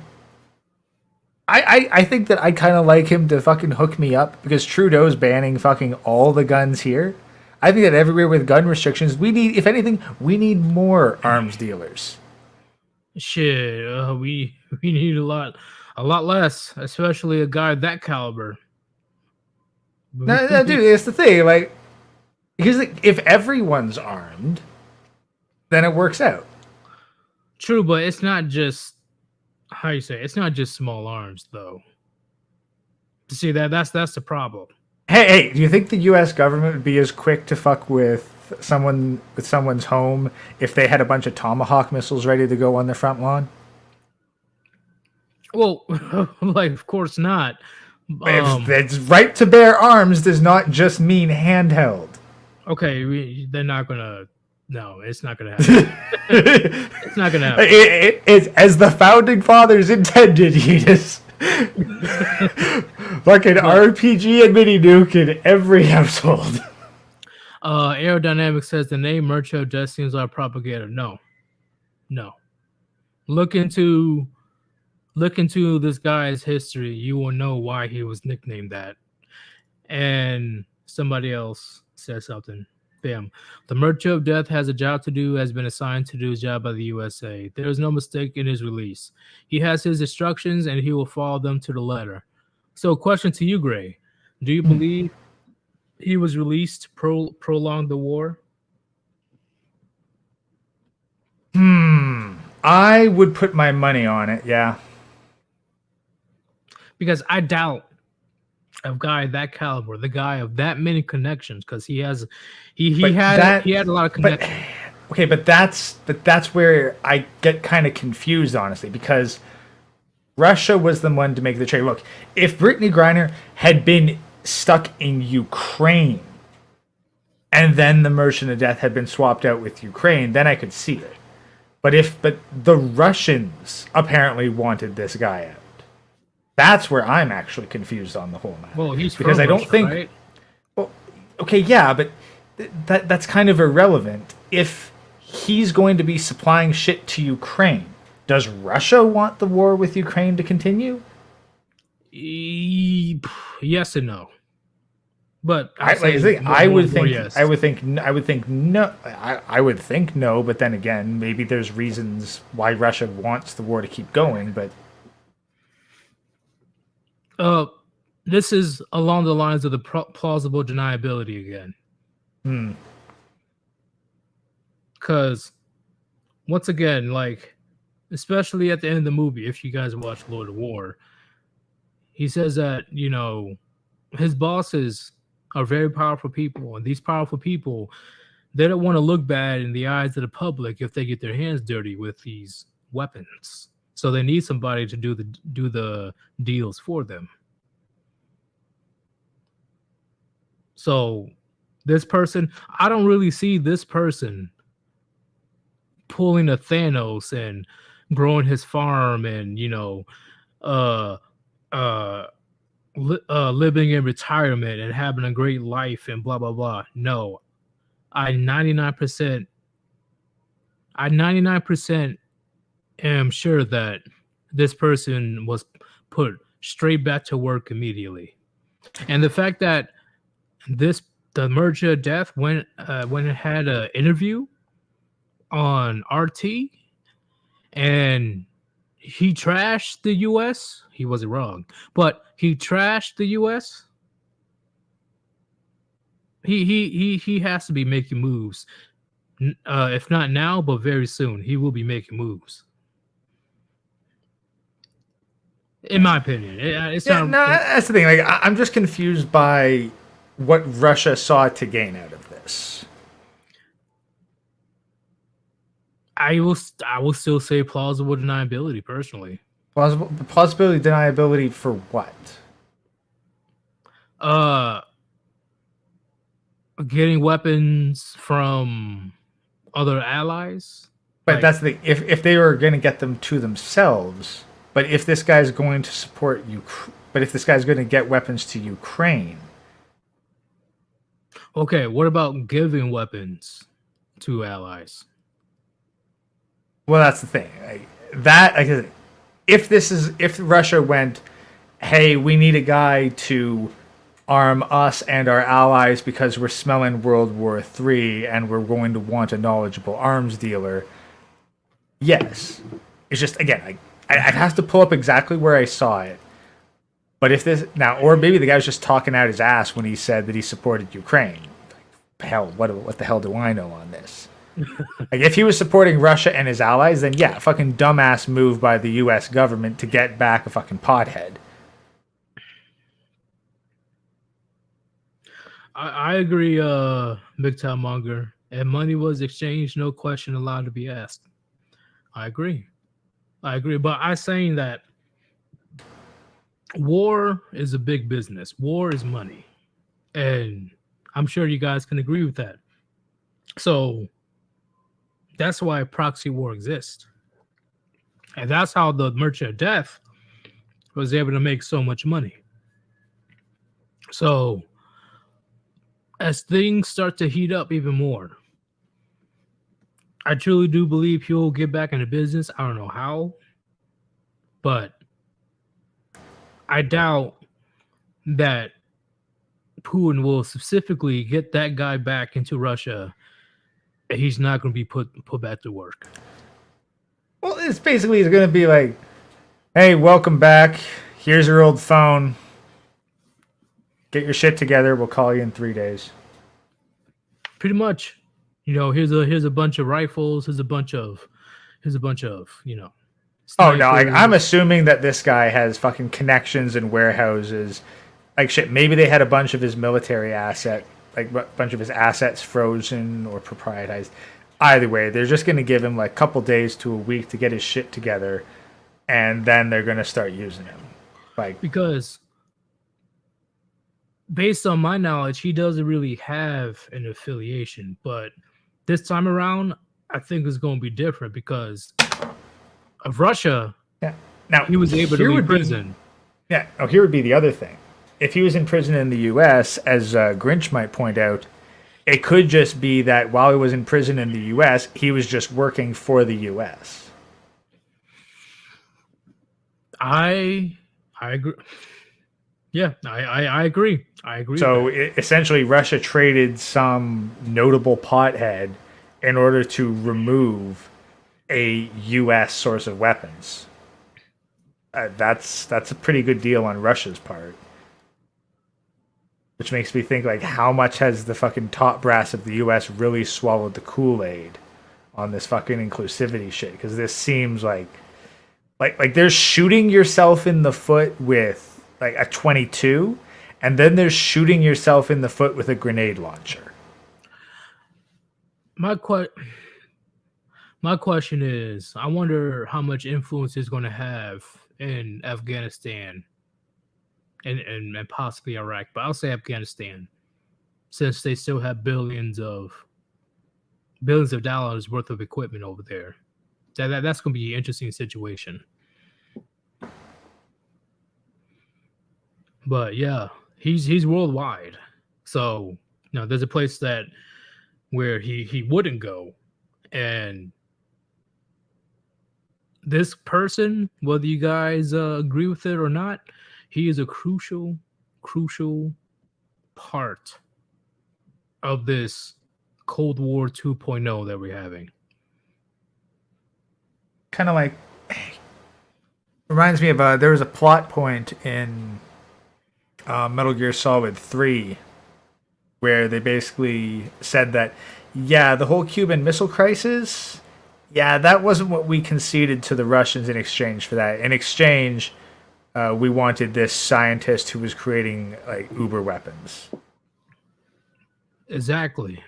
I think that I kind of like him to fucking hook me up because Trudeau's banning fucking all the guns here. I think that everywhere with gun restrictions, we need, if anything, we need more arms dealers. shit, we need a lot less, especially a guy that caliber. No, dude, it's the thing. Like, because if everyone's armed, then it works out. True, but it's not just how you say it, it's not just small arms though. See that's the problem. Hey, do you think the U.S. government would be as quick to fuck with someone's home if they had a bunch of Tomahawk missiles ready to go on their front lawn? Well, like of course not. It's right to bear arms does not just mean handheld. Okay, they're not gonna. No, it's not gonna happen. It's not gonna happen. It's as the founding fathers intended. You just fucking RPG and mini nuke in every household. Aerodynamics says the name Mercho just seems like propaganda. No. Look into this guy's history. You will know why he was nicknamed that. And somebody else said something. Bam. The Merchant of Death has a job to do, has been assigned to do his job by the USA. There is no mistake in his release. He has his instructions and he will follow them to the letter. So, question to you, Gray. Do you believe he was released to prolong the war? I would put my money on it, yeah. Because I doubt a guy that caliber, the guy of that many connections, because he had a lot of connections. But that's where I get kind of confused, honestly, because Russia was the one to make the trade. Look, if Brittany Griner had been stuck in Ukraine and then the Merchant of Death had been swapped out with Ukraine, then I could see it. But the Russians apparently wanted this guy out. That's where I'm actually confused on the whole matter. Well, he's because from I don't Russia, think. right? Well, okay, yeah, but that's kind of irrelevant. If he's going to be supplying shit to Ukraine, does Russia want the war with Ukraine to continue? Yes and no. But I would think no. But then again, maybe there's reasons why Russia wants the war to keep going. But this is along the lines of the plausible deniability again. Because once again, like, especially at the end of the movie, if you guys watch Lord of War, he says that, you know, his bosses are very powerful people, and these powerful people, they don't want to look bad in the eyes of the public if they get their hands dirty with these weapons. So they need somebody to do the deals for them. So this person, I don't really see this person pulling a Thanos and growing his farm and, you know, living in retirement and having a great life and blah blah blah. No, I 99% am sure that this person was put straight back to work immediately. And the fact that the Merger of Death when it had an interview on RT and he trashed the US, he wasn't wrong, but he trashed the US. He has to be making moves. If not now, but very soon, he will be making moves. In my opinion, that's the thing. Like, I'm just confused by what Russia saw to gain out of this. I will still say plausible deniability personally. Plausibility deniability for what? Getting weapons from other allies. But that's the if they were going to get them to themselves, But if this guy's going to support you, but if this guy's going to get weapons to Ukraine, Okay, what about giving weapons to allies? well, that's the thing. If Russia went, hey, we need a guy to arm us and our allies because we're smelling World War III and we're going to want a knowledgeable arms dealer. Yes, it's just again, I'd have to pull up exactly where I saw it. But if this now, or maybe the guy was just talking out his ass when he said that he supported Ukraine. Hell, what the hell do I know on this? Like, if he was supporting Russia and his allies, then yeah, fucking dumbass move by the U.S. government to get back a fucking pothead. I agree, Big Time Monger. And money was exchanged, no question allowed to be asked. I agree. But I'm saying that war is a big business. War is money. And I'm sure you guys can agree with that. So that's why proxy war exists. And that's how the Merchant of Death was able to make so much money. So as things start to heat up even more, I truly do believe he'll get back into business. I don't know how, but I doubt that Putin will specifically get that guy back into Russia, and he's not going to be put back to work. Well, it's basically going to be like, hey, welcome back. Here's your old phone. Get your shit together. We'll call you in 3 days. Pretty much. You know, here's a bunch of rifles. Here's a bunch of, you know. Oh no, I'm assuming that this guy has fucking connections in warehouses. Like shit, maybe they had a bunch of his military asset, like a bunch of his assets frozen or proprietized. Either way, they're just going to give him like a couple days to a week to get his shit together, and then they're going to start using him. Like, because based on my knowledge, he doesn't really have an affiliation, but this time around, I think it's going to be different because of Russia. yeah. Now he was able to leave prison. Yeah. Oh, here would be the other thing. If he was in prison in the U.S., as Grinch might point out, it could just be that while he was in prison in the U.S., he was just working for the U.S. I agree. Yeah, I agree. I agree. So essentially, Russia traded some notable pothead in order to remove a U.S. source of weapons. That's a pretty good deal on Russia's part. Which makes me think, like, how much has the fucking top brass of the U.S. really swallowed the Kool-Aid on this fucking inclusivity shit? Because this seems like there's shooting yourself in the foot with like a 22, and then there's shooting yourself in the foot with a grenade launcher. My question is, I wonder how much influence it's going to have in Afghanistan and possibly Iraq, but I'll say Afghanistan, since they still have billions of dollars worth of equipment over there. That's going to be an interesting situation. But yeah, he's worldwide. So, you know, there's a place that where he wouldn't go, and this person, whether you guys agree with it or not, he is a crucial part of this Cold War 2.0 that we're having. Kind of like, reminds me of there was a plot point in Metal Gear Solid 3 where they basically said that, yeah, the whole Cuban Missile Crisis, yeah, that wasn't what we conceded to the Russians in exchange for that. In exchange, we wanted this scientist who was creating like uber weapons. Exactly.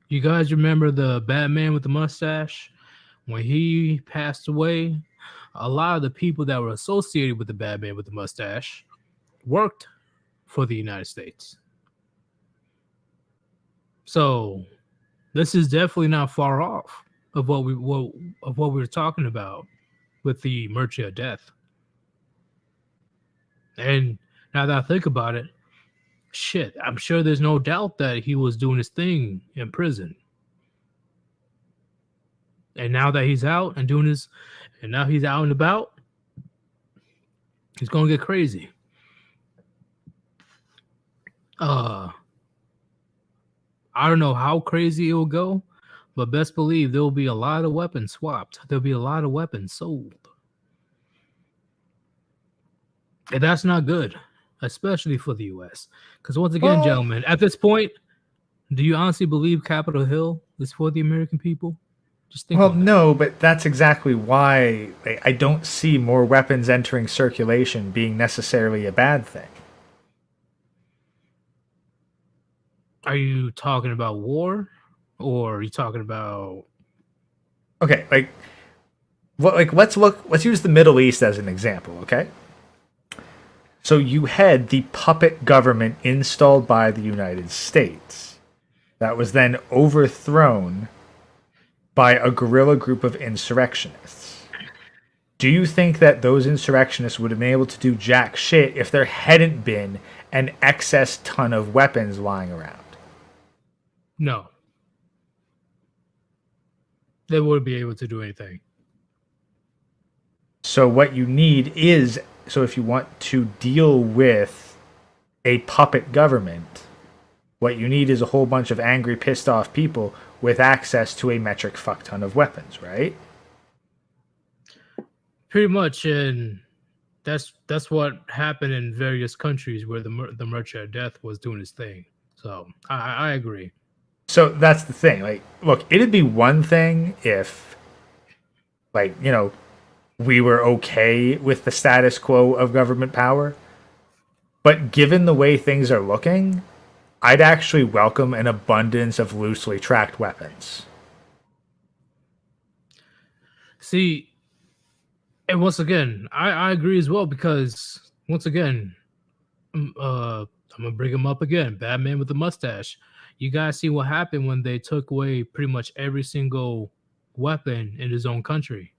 You guys remember the Batman with the mustache? When he passed away, a lot of the people that were associated with the Batman with the mustache worked for the United States. So this is definitely not far off of what we were talking about with the Merchant of Death. And now that I think about it, shit, I'm sure there's no doubt that he was doing his thing in prison. And now that he's out and doing his, and now he's out and about, he's gonna get crazy. Uh, I don't know how crazy it will go, but best believe there will be a lot of weapons swapped. There'll be a lot of weapons sold. And that's not good, especially for the US. Because once again, Well, gentlemen, at this point, do you honestly believe Capitol Hill is for the American people? Just think well, on that. no, but that's exactly why I don't see more weapons entering circulation being necessarily a bad thing. Are you talking about war, or are you talking about? Okay, let's use the Middle East as an example, okay? So you had the puppet government installed by the United States that was then overthrown by a guerrilla group of insurrectionists. Do you think that those insurrectionists would have been able to do jack shit if there hadn't been an excess ton of weapons lying around? No, they wouldn't be able to do anything. So what you need is, so if you want to deal with a puppet government, what you need is a whole bunch of angry, pissed off people with access to a metric fuck ton of weapons, right? Pretty much, and that's what happened in various countries where the Merchant of Death was doing his thing. So I agree. So that's the thing. Like, look, it'd be one thing if, like, we were okay with the status quo of government power. But given the way things are looking, I'd actually welcome an abundance of loosely tracked weapons. See, and once again, I agree as well because once again, I'm gonna bring him up again. Batman with the mustache. You guys see what happened when they took away pretty much every single weapon in his own country.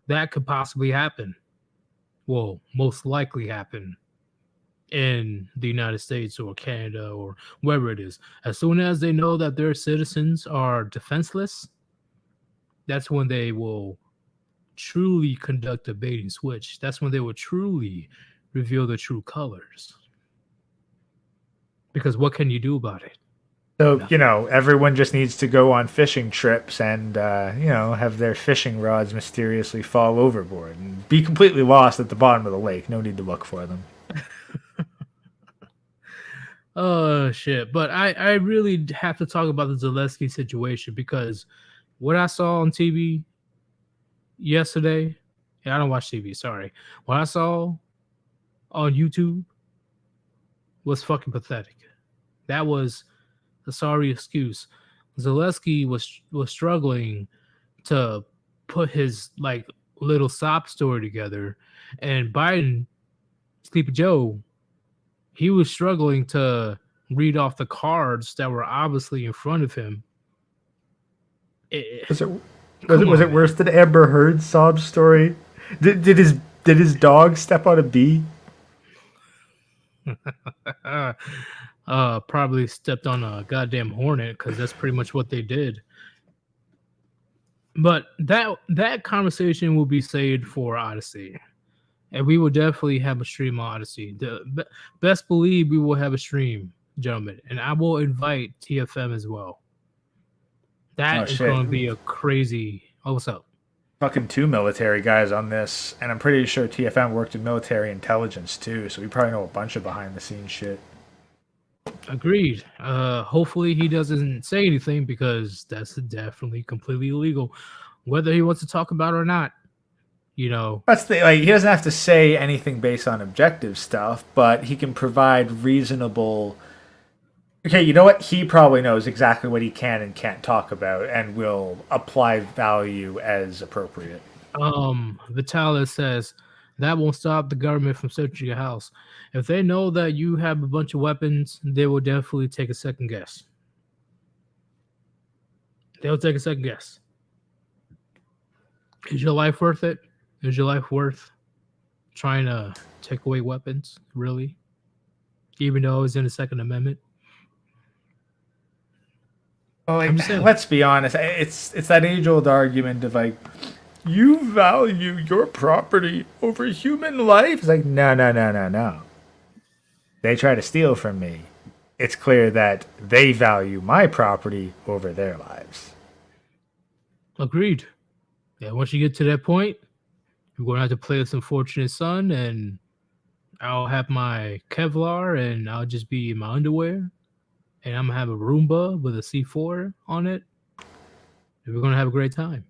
That could possibly happen. Well, most likely happen in the United States or Canada or wherever it is. As soon as they know that their citizens are defenseless, that's when they will truly conduct a bait and switch. That's when they will truly reveal the true colors. Because what can you do about it? So, Nothing. everyone just needs to go on fishing trips and, have their fishing rods mysteriously fall overboard and be completely lost at the bottom of the lake. No need to look for them. Oh shit! But I really have to talk about the Zelensky situation because what I saw on TV yesterday, yeah, I don't watch TV. Sorry, what I saw on YouTube was fucking pathetic. That was a sorry excuse. Zelensky was struggling to put his like little sob story together, and Biden, Sleepy Joe, he was struggling to read off the cards that were obviously in front of him. Was it was Come it was on, it worse than Amber Heard's sob story? Did his dog step on a bee? man. Probably stepped on a goddamn hornet because that's pretty much what they did. But that conversation will be saved for Odyssey, and we will definitely have a stream on Odyssey. Best believe we will have a stream, gentlemen, and I will invite TFM as well. Oh That is shit! going to be a crazy. Oh, what's up? Fucking two military guys on this, and I'm pretty sure TFM worked in military intelligence too, so we probably know a bunch of behind the scenes shit. Agreed. Hopefully he doesn't say anything because that's definitely completely illegal. Whether he wants to talk about it or not, you know. That's the like he doesn't have to say anything based on objective stuff, but he can provide reasonable. Okay, you know what? He probably knows exactly what he can and can't talk about, and will apply value as appropriate. Vitalis says that won't stop the government from searching your house. If they know that you have a bunch of weapons, they will definitely take a second guess. They'll take a second guess. Is your life worth it? Is your life worth trying to take away weapons, really, even though it's in the Second Amendment. Well, I'm like, just saying. let's be honest. It's that age old argument of like, you value your property over human life. It's like, no, no, no, no, no. They try to steal from me. It's clear that they value my property over their lives. Agreed. Yeah, once you get to that point, you're gonna have to play this unfortunate son, and I'll have my Kevlar, and I'll just be in my underwear, and I'm gonna have a Roomba with a C4 on it, and we're gonna have a great time.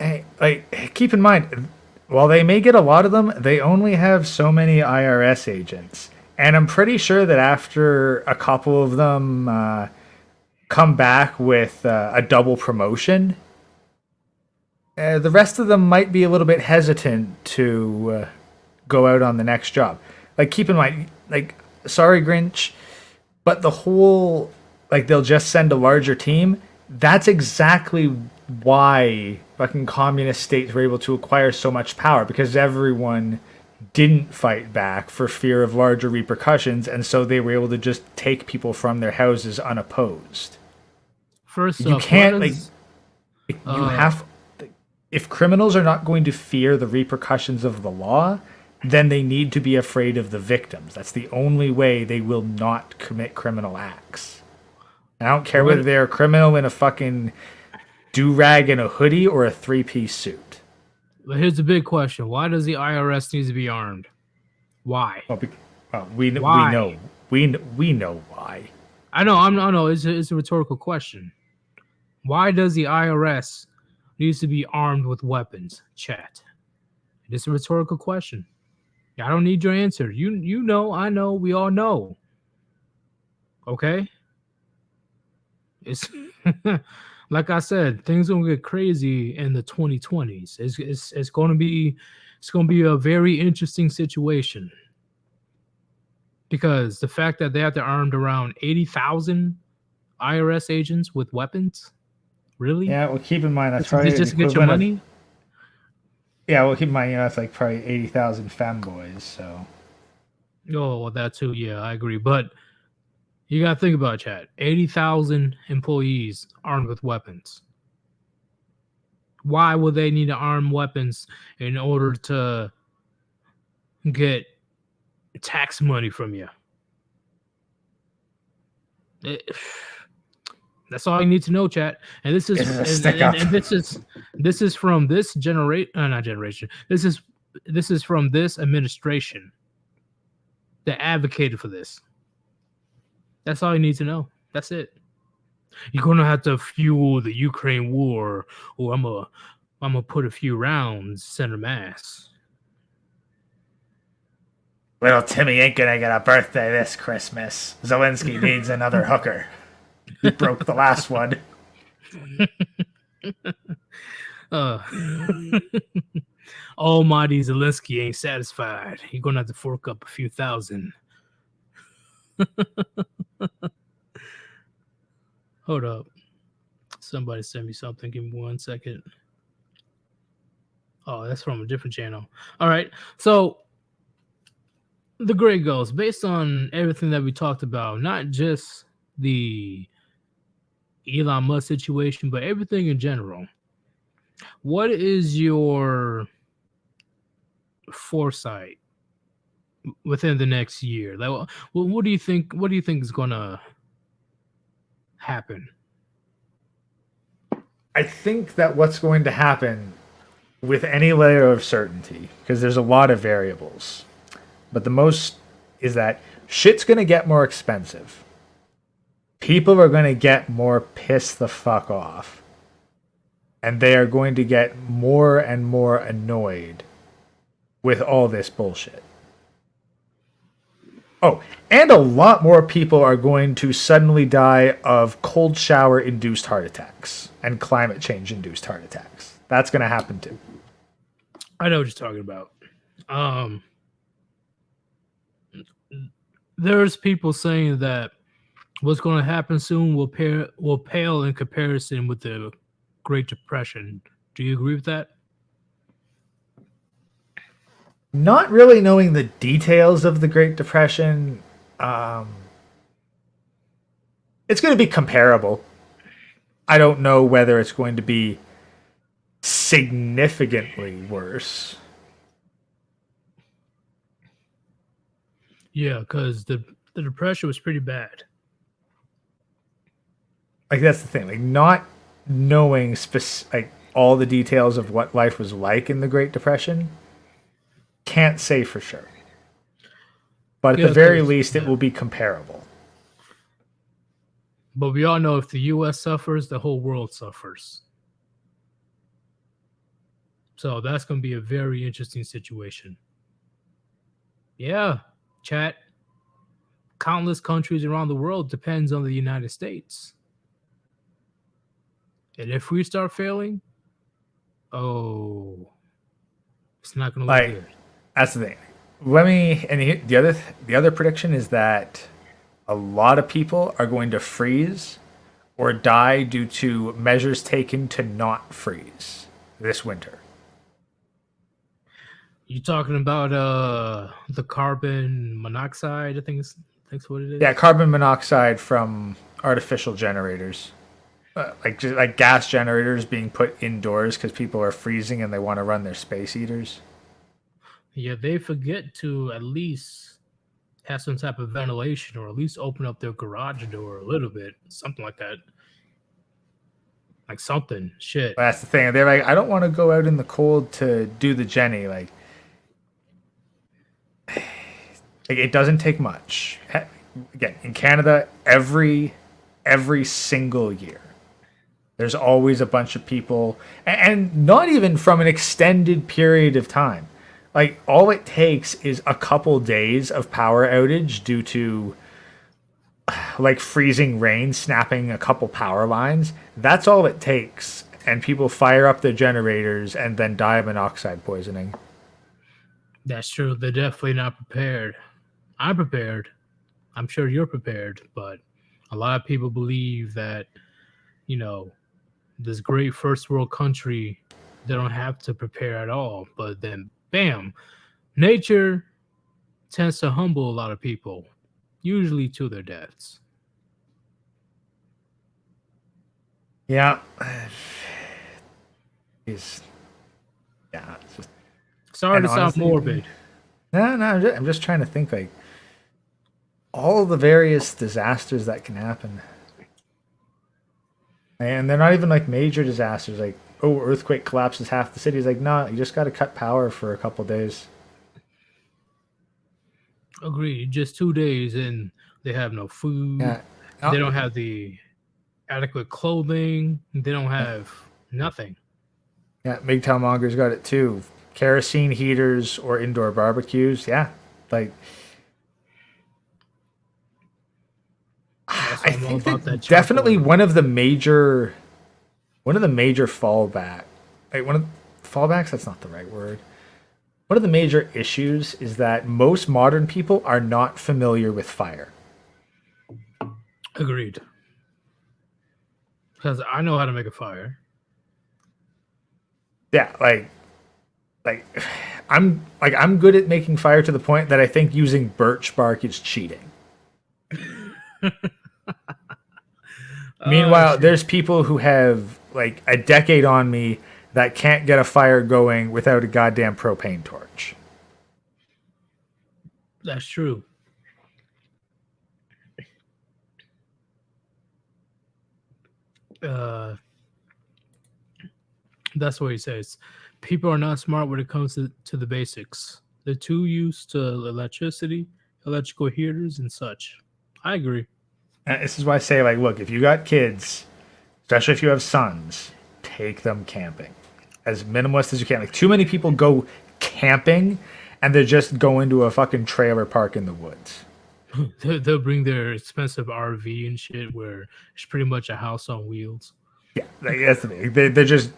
Hey, like, keep in mind, while they may get a lot of them, they only have so many IRS agents. And I'm pretty sure that after a couple of them come back with a double promotion, the rest of them might be a little bit hesitant to go out on the next job. Like, keep in mind, like, sorry, Grinch, but the whole, like, they'll just send a larger team. That's exactly why fucking communist states were able to acquire so much power, because everyone didn't fight back for fear of larger repercussions, and so they were able to just take people from their houses unopposed. First You off, can't, why like, does, you have, if criminals are not going to fear the repercussions of the law, then they need to be afraid of the victims. That's the only way they will not commit criminal acts. I don't care whether they're a criminal in a fucking do-rag and a hoodie or a three-piece suit. but here's the big question: why does the IRS need to be armed? Why? We Why? know we know why. I know. It's a rhetorical question. Why does the IRS needs to be armed with weapons? Chat. It's a rhetorical question. I don't need your answer. You know, I know, we all know. Okay? It's like I said, things gonna get crazy in the 2020s. It's gonna be a very interesting situation. Because the fact that they have to armed around 80,000 IRS agents with weapons, really? Yeah, well, keep in mind that's probably Just to the get your equivalent money? of, yeah, well, keep in mind, that's like probably 80,000 femboys. So Oh, well, that too. Yeah, I agree. But you got to think about it, Chad. 80,000 employees armed with weapons. Why would they need to arm weapons in order to get tax money from you? That's all you need to know, chat. And this is and this is from this generation, not generation. This is from this administration that advocated for this. That's all you need to know. That's it. You're gonna have to fuel the Ukraine war, or I'm gonna put a few rounds center mass. little Timmy ain't gonna get a birthday this Christmas. Zelensky needs another hooker. He broke the last one. Almighty Zelensky ain't satisfied. You're gonna have to fork up a few thousand. Hold up. Somebody sent me something. Give me 1 second. Oh, that's from a different channel. All right. So the Grey Ghost, based on everything that we talked about, not just the Elon Musk situation, but everything in general, what is your foresight within the next year? Like, what do you think? What do you think is gonna happen? I think that what's going to happen with any layer of certainty, because there's a lot of variables, but the most is that shit's going to get more expensive. People are going to get more pissed the fuck off. And they are going to get more and more annoyed with all this bullshit. Oh, and a lot more people are going to suddenly die of cold shower induced heart attacks and climate change induced heart attacks. That's going to happen too. I know what you're talking about. There's people saying that what's going to happen soon will pale in comparison with the Great Depression. Do you agree with that? Not really knowing the details of the Great Depression, um, it's going to be comparable. I don't know whether it's going to be significantly worse. Yeah, because the depression was pretty bad. Like that's the thing. Like not knowing like all the details of what life was like in the Great Depression, can't say for sure. But at the Yeah, very because least, it will be comparable. but we all know if the U.S. suffers, the whole world suffers. So that's going to be a very interesting situation. Yeah, chat. Countless countries around the world depends on the United States. And if we start failing, oh, it's not going to look Like good. that's the thing. Let me. And the other prediction is that a lot of people are going to freeze or die due to measures taken to not freeze this winter. You talking about the carbon monoxide? I think's what it Yeah, is. carbon monoxide from artificial generators, like just like gas generators being put indoors because people are freezing and they want to run their space heaters. Yeah, they forget to at least have some type of ventilation or at least open up their garage door a little bit, something like that. Like something. Shit. But that's the thing. They're like, I don't want to go out in the cold to do the Jenny. Like it doesn't take much. Again, in Canada, every single year, there's always a bunch of people, and not even from an extended period of time. Like all it takes is a couple days of power outage due to like freezing rain snapping a couple power lines. That's all it takes, and people fire up their generators and then die of monoxide poisoning. That's true. They're definitely not prepared. I'm prepared. I'm sure you're prepared, but a lot of people believe that, you know, this great first world country, they don't have to prepare at all. But then, bam, nature tends to humble a lot of people, usually to their deaths. Yeah, it's, yeah. It's just, Sorry and to sound honestly, morbid. no. I'm just trying to think like all the various disasters that can happen. And they're not even like major disasters like, oh, earthquake collapses half the city. It's like, no, you just got to cut power for a couple days. Agreed. Just 2 days and they have no food. Yeah. They Oh, don't have the adequate clothing. They don't have nothing. yeah, MGTOW mongers got it too. Kerosene heaters or indoor barbecues. Yeah. Like, That's I why I'm all think about that that definitely charcoal. one of the major fallback, like one of fallbacks, that's not the right word. One of the major issues is that most modern people are not familiar with fire. Agreed. Because I know how to make a fire. Yeah, like I'm good at making fire to the point that I think using birch bark is cheating. Oh Meanwhile, shit. there's people who have like a decade on me that can't get a fire going without a goddamn propane torch. That's true. Uh that's what he says. People are not smart when it comes to the basics. They're too used to electricity, electrical heaters, and such. I agree. And this is why I say, like, look, if you got kids, especially if you have sons, take them camping as minimalist as you can. Like, too many people go camping and they're just going to a fucking trailer park in the woods. They'll bring their expensive RV and shit where it's pretty much a house on wheels. Yeah, like, that's the thing.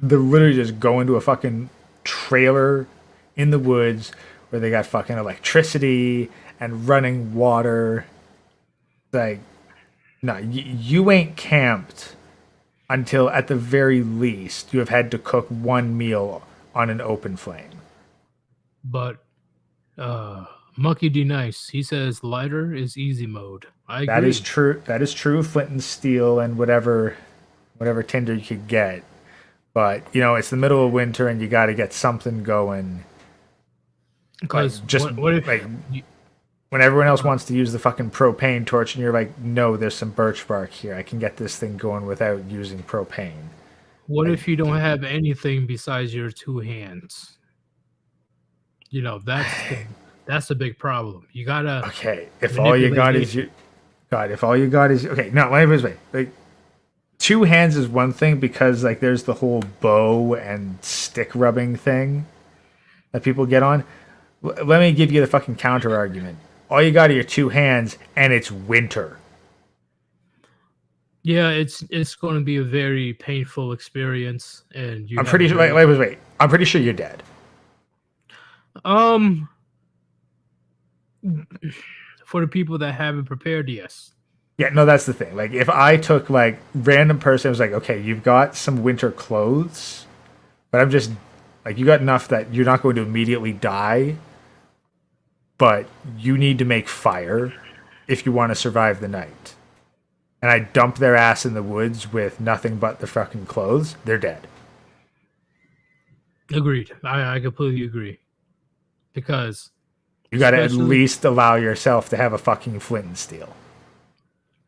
They're literally just going to a fucking trailer in the woods where they got fucking electricity and running water. Like, no, you ain't camped until at the very least you have had to cook one meal on an open flame. But Monkey D Nice, he says lighter is easy mode. I That is agree. true. That is true. Flint and steel and whatever tinder you could get. But it's the middle of winter and you got to get something going. Because Just what if like you, when everyone else wants to use the fucking propane torch and you're like, no, there's some birch bark here. I can get this thing going without using propane. what if you don't have anything besides your two hands? That's the big problem. You gotta Okay, if all you manipulate got it. is your God, if all you got is okay, no, let me put it this way. Like two hands is one thing because like there's the whole bow and stick rubbing thing that people get on. Let me give you the fucking counter argument. All you got are your two hands, and it's winter. Yeah, it's going to be a very painful experience, and you I'm have a pretty sure. Wait, very wait. I'm pretty sure you're dead. um for the people that haven't prepared. Yes, Yeah, no, that's the thing. Like, if I took like random person, was like, okay, you've got some winter clothes, but I'm just like, you got enough that you're not going to immediately die, but you need to make fire if you want to survive the night. And I dump their ass in the woods with nothing but the fucking clothes, they're dead. agreed. I completely agree, because You got to at especially least allow yourself to have a fucking flint and steel.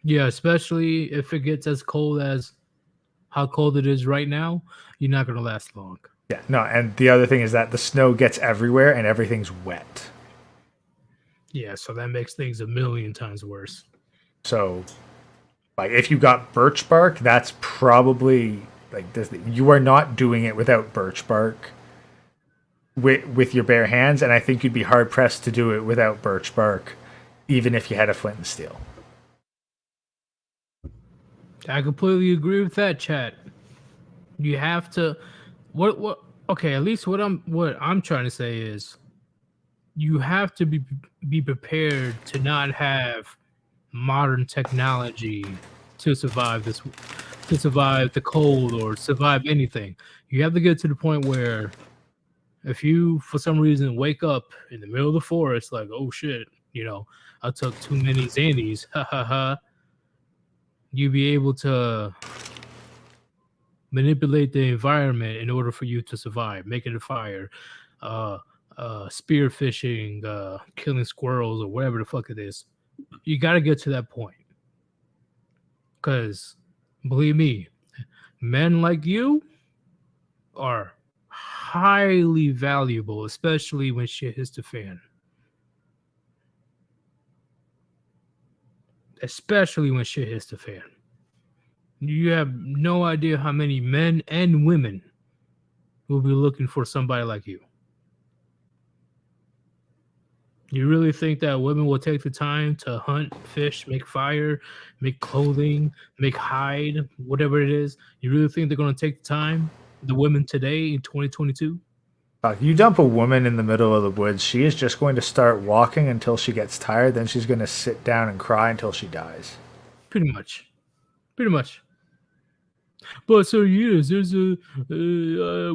yeah, especially if it gets as cold as how cold it is right now, you're not going to last long. Yeah, no, and the other thing is that the snow gets everywhere and everything's wet. Yeah, so that makes things a million times worse. So, like, if you got birch bark, that's probably like this. You are not doing it without birch bark with your bare hands, and I think you'd be hard pressed to do it without birch bark, even if you had a flint and steel. I completely agree with that, chat. You have to what okay, at least what I'm trying to say is you have to be prepared to not have modern technology to survive the cold or survive anything. You have to get to the point where if you for some reason wake up in the middle of the forest like, oh shit, I took too many Xannies, ha ha ha, you be able to manipulate the environment in order for you to survive, making a fire, uh, spear fishing, killing squirrels or whatever the fuck it is. You got to get to that point, because believe me, men like you are highly valuable, especially when shit hits the fan. Especially when shit hits the fan. You have no idea how many men and women will be looking for somebody like you. You really think that women will take the time to hunt, fish, make fire, make clothing, make hide, whatever it is? You really think they're going to take the time? The women today in 2022? You dump a woman in the middle of the woods, she is just going to start walking until she gets tired. Then she's going to sit down and cry until she dies. Pretty much. Pretty much. But so yes, there's a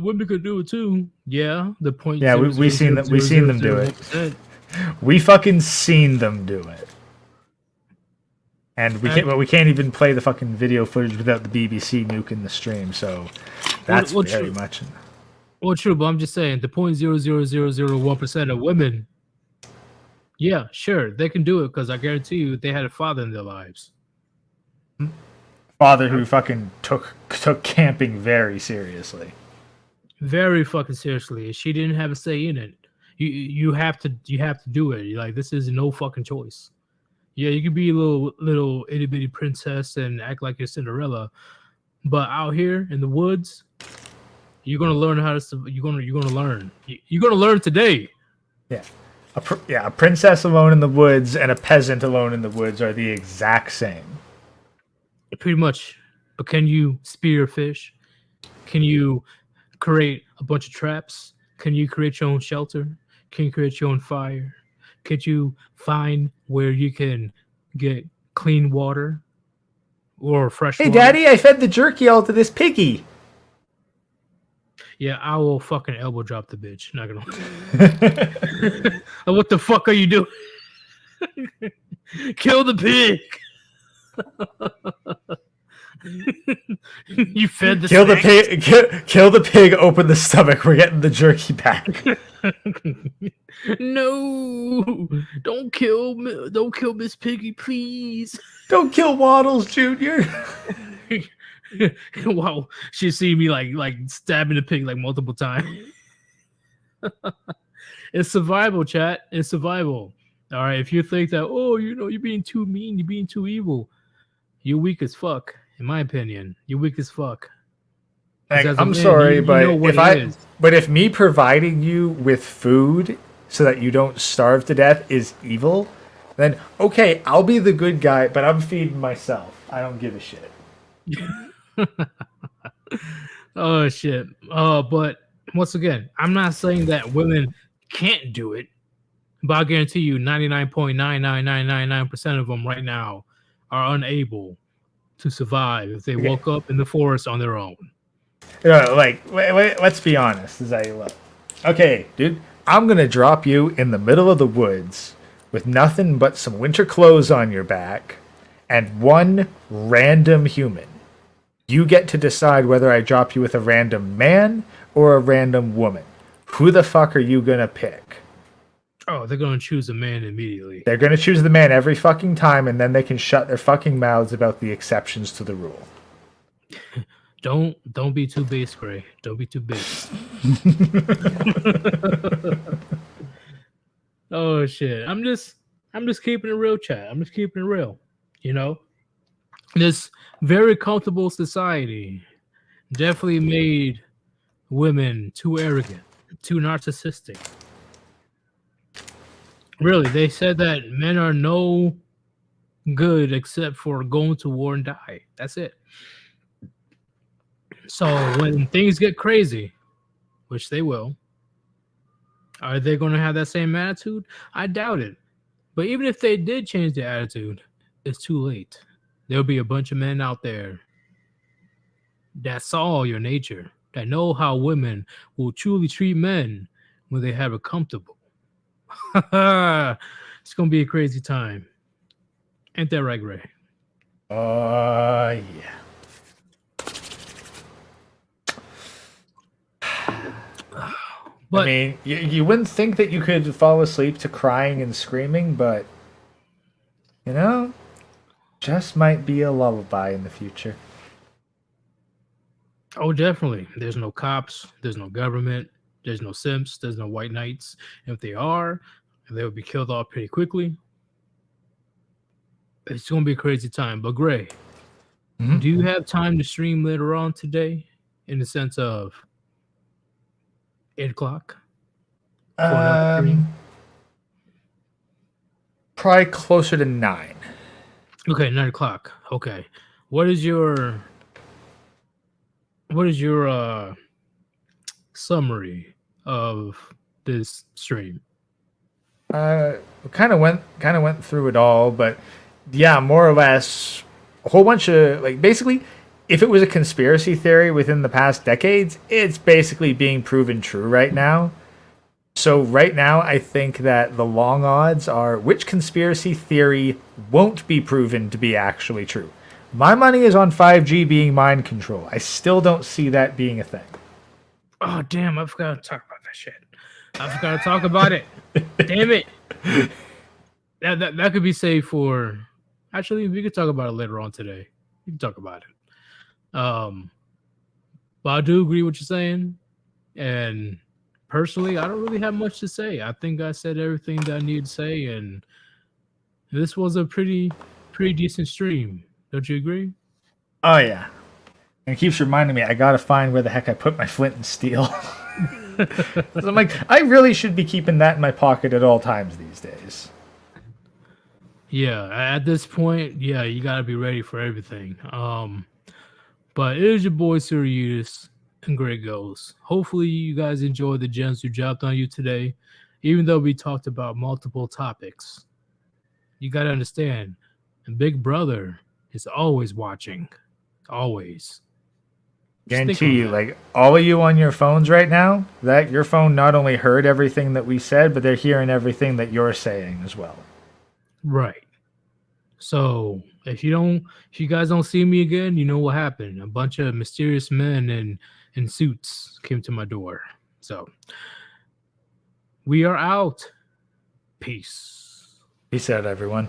women could do it too. Yeah, the point Yeah, zero we zero seen zero them. We zero seen zero them do zero it. 1%. We fucking seen them do it. And we can't even play the fucking video footage without the BBC nuking the stream. So that's Well, very true. much. Well, true, but I'm just saying the 0.00001% of women. Yeah, sure, they can do it because I guarantee you they had a father in their lives. Father who fucking took camping very seriously. Very fucking seriously. She didn't have a say in it. You have to do it. You're like, this is no fucking choice. Yeah, you can be a little itty bitty princess and act like you're Cinderella, but out here in the woods, you're gonna learn how to. You're gonna learn. You're gonna learn today. Yeah. A princess alone in the woods and a peasant alone in the woods are the exact same. Pretty much. But can you spear fish? Can you create a bunch of traps? Can you create your own shelter? Can you create your own fire? Could you find where you can get clean water or fresh Hey, water? Daddy, I fed the jerky all to this piggy. Yeah, I will fucking elbow drop the bitch. Not gonna. What the fuck are you doing? Kill the pig. You fed the Kill the snake. pig. Kill the pig. Open the stomach. We're getting the jerky back. No, don't kill Miss Piggy, please. Don't kill Waddles Jr. Wow, she see me like stabbing the pig like multiple times. It's survival, chat. It's survival. All right. If you think that, oh, you're being too mean, you're being too evil, you're weak as fuck. In my opinion, you're weak as fuck. 'Cause Like, as a I'm man, sorry, you know but what it is. if me providing you with food so that you don't starve to death is evil, then okay, I'll be the good guy, but I'm feeding myself. I don't give a shit. Oh shit. But once again, I'm not saying that women can't do it, but I guarantee you 99.99999% of them right now are unable to survive if they Okay. woke up in the forest on their own. Like, let's be honest. As I look, okay, dude, I'm gonna drop you in the middle of the woods with nothing but some winter clothes on your back and one random human. You get to decide whether I drop you with a random man or a random woman. Who the fuck are you gonna pick? Oh, they're gonna choose a man immediately. They're gonna choose the man every fucking time, and then they can shut their fucking mouths about the exceptions to the rule. Don't be too base, Gray. Don't be too base. Oh shit. I'm just keeping it real, chat. I'm just keeping it real. You know? This very comfortable society definitely made women too arrogant, too narcissistic. Really, they said that men are no good except for going to war and die. That's it. So when things get crazy, which they will, are they going to have that same attitude? I doubt it. But even if they did change their attitude, it's too late. There'll be a bunch of men out there that saw your nature, that know how women will truly treat men when they have it comfortable. It's going to be a crazy time. Ain't that right, Gray? Yeah. But I mean, you wouldn't think that you could fall asleep to crying and screaming, but you know, just might be a lullaby in the future. oh, definitely. There's no cops. There's no government. There's no simps. There's no white knights. If they are, they will be killed off pretty quickly. It's going to be a crazy time. But Gray, Mhm. do you have time to stream later on today? In the sense of 8 o'clock? For another stream? Probably closer to 9. Okay, 9 o'clock. Okay. What is your summary of this stream? Kind of went through it all, but yeah, more or less a whole bunch of, like, basically, if it was a conspiracy theory within the past decades, it's basically being proven true right now. So right now, I think that the long odds are which conspiracy theory won't be proven to be actually true. My money is on 5G being mind control. I still don't see that being a thing. Oh, damn, I forgot to talk about that shit. I forgot to talk about it. Damn it. That could be saved for... Actually, we could talk about it later on today. We can talk about it. But I do agree with what you're saying. And personally, I don't really have much to say. I think I said everything that I needed to say, and this was a pretty decent stream. Don't you agree? Oh yeah. And it keeps reminding me I gotta find where the heck I put my flint and steel. So I'm like, I really should be keeping that in my pocket at all times these days. Yeah, at this point, yeah, you gotta be ready for everything. But it is your boy Sirius and Greg Goes. Hopefully you guys enjoyed the gems we dropped on you today, even though we talked about multiple topics. You gotta understand, and Big Brother is always watching. Always. Just think Guarantee on you, that. like all of you on your phones right now, that your phone not only heard everything that we said, but they're hearing everything that you're saying as well. Right. So if you guys don't see me again, you know what happened. A bunch of mysterious men in suits came to my door. So we are out. Peace. Peace out, everyone.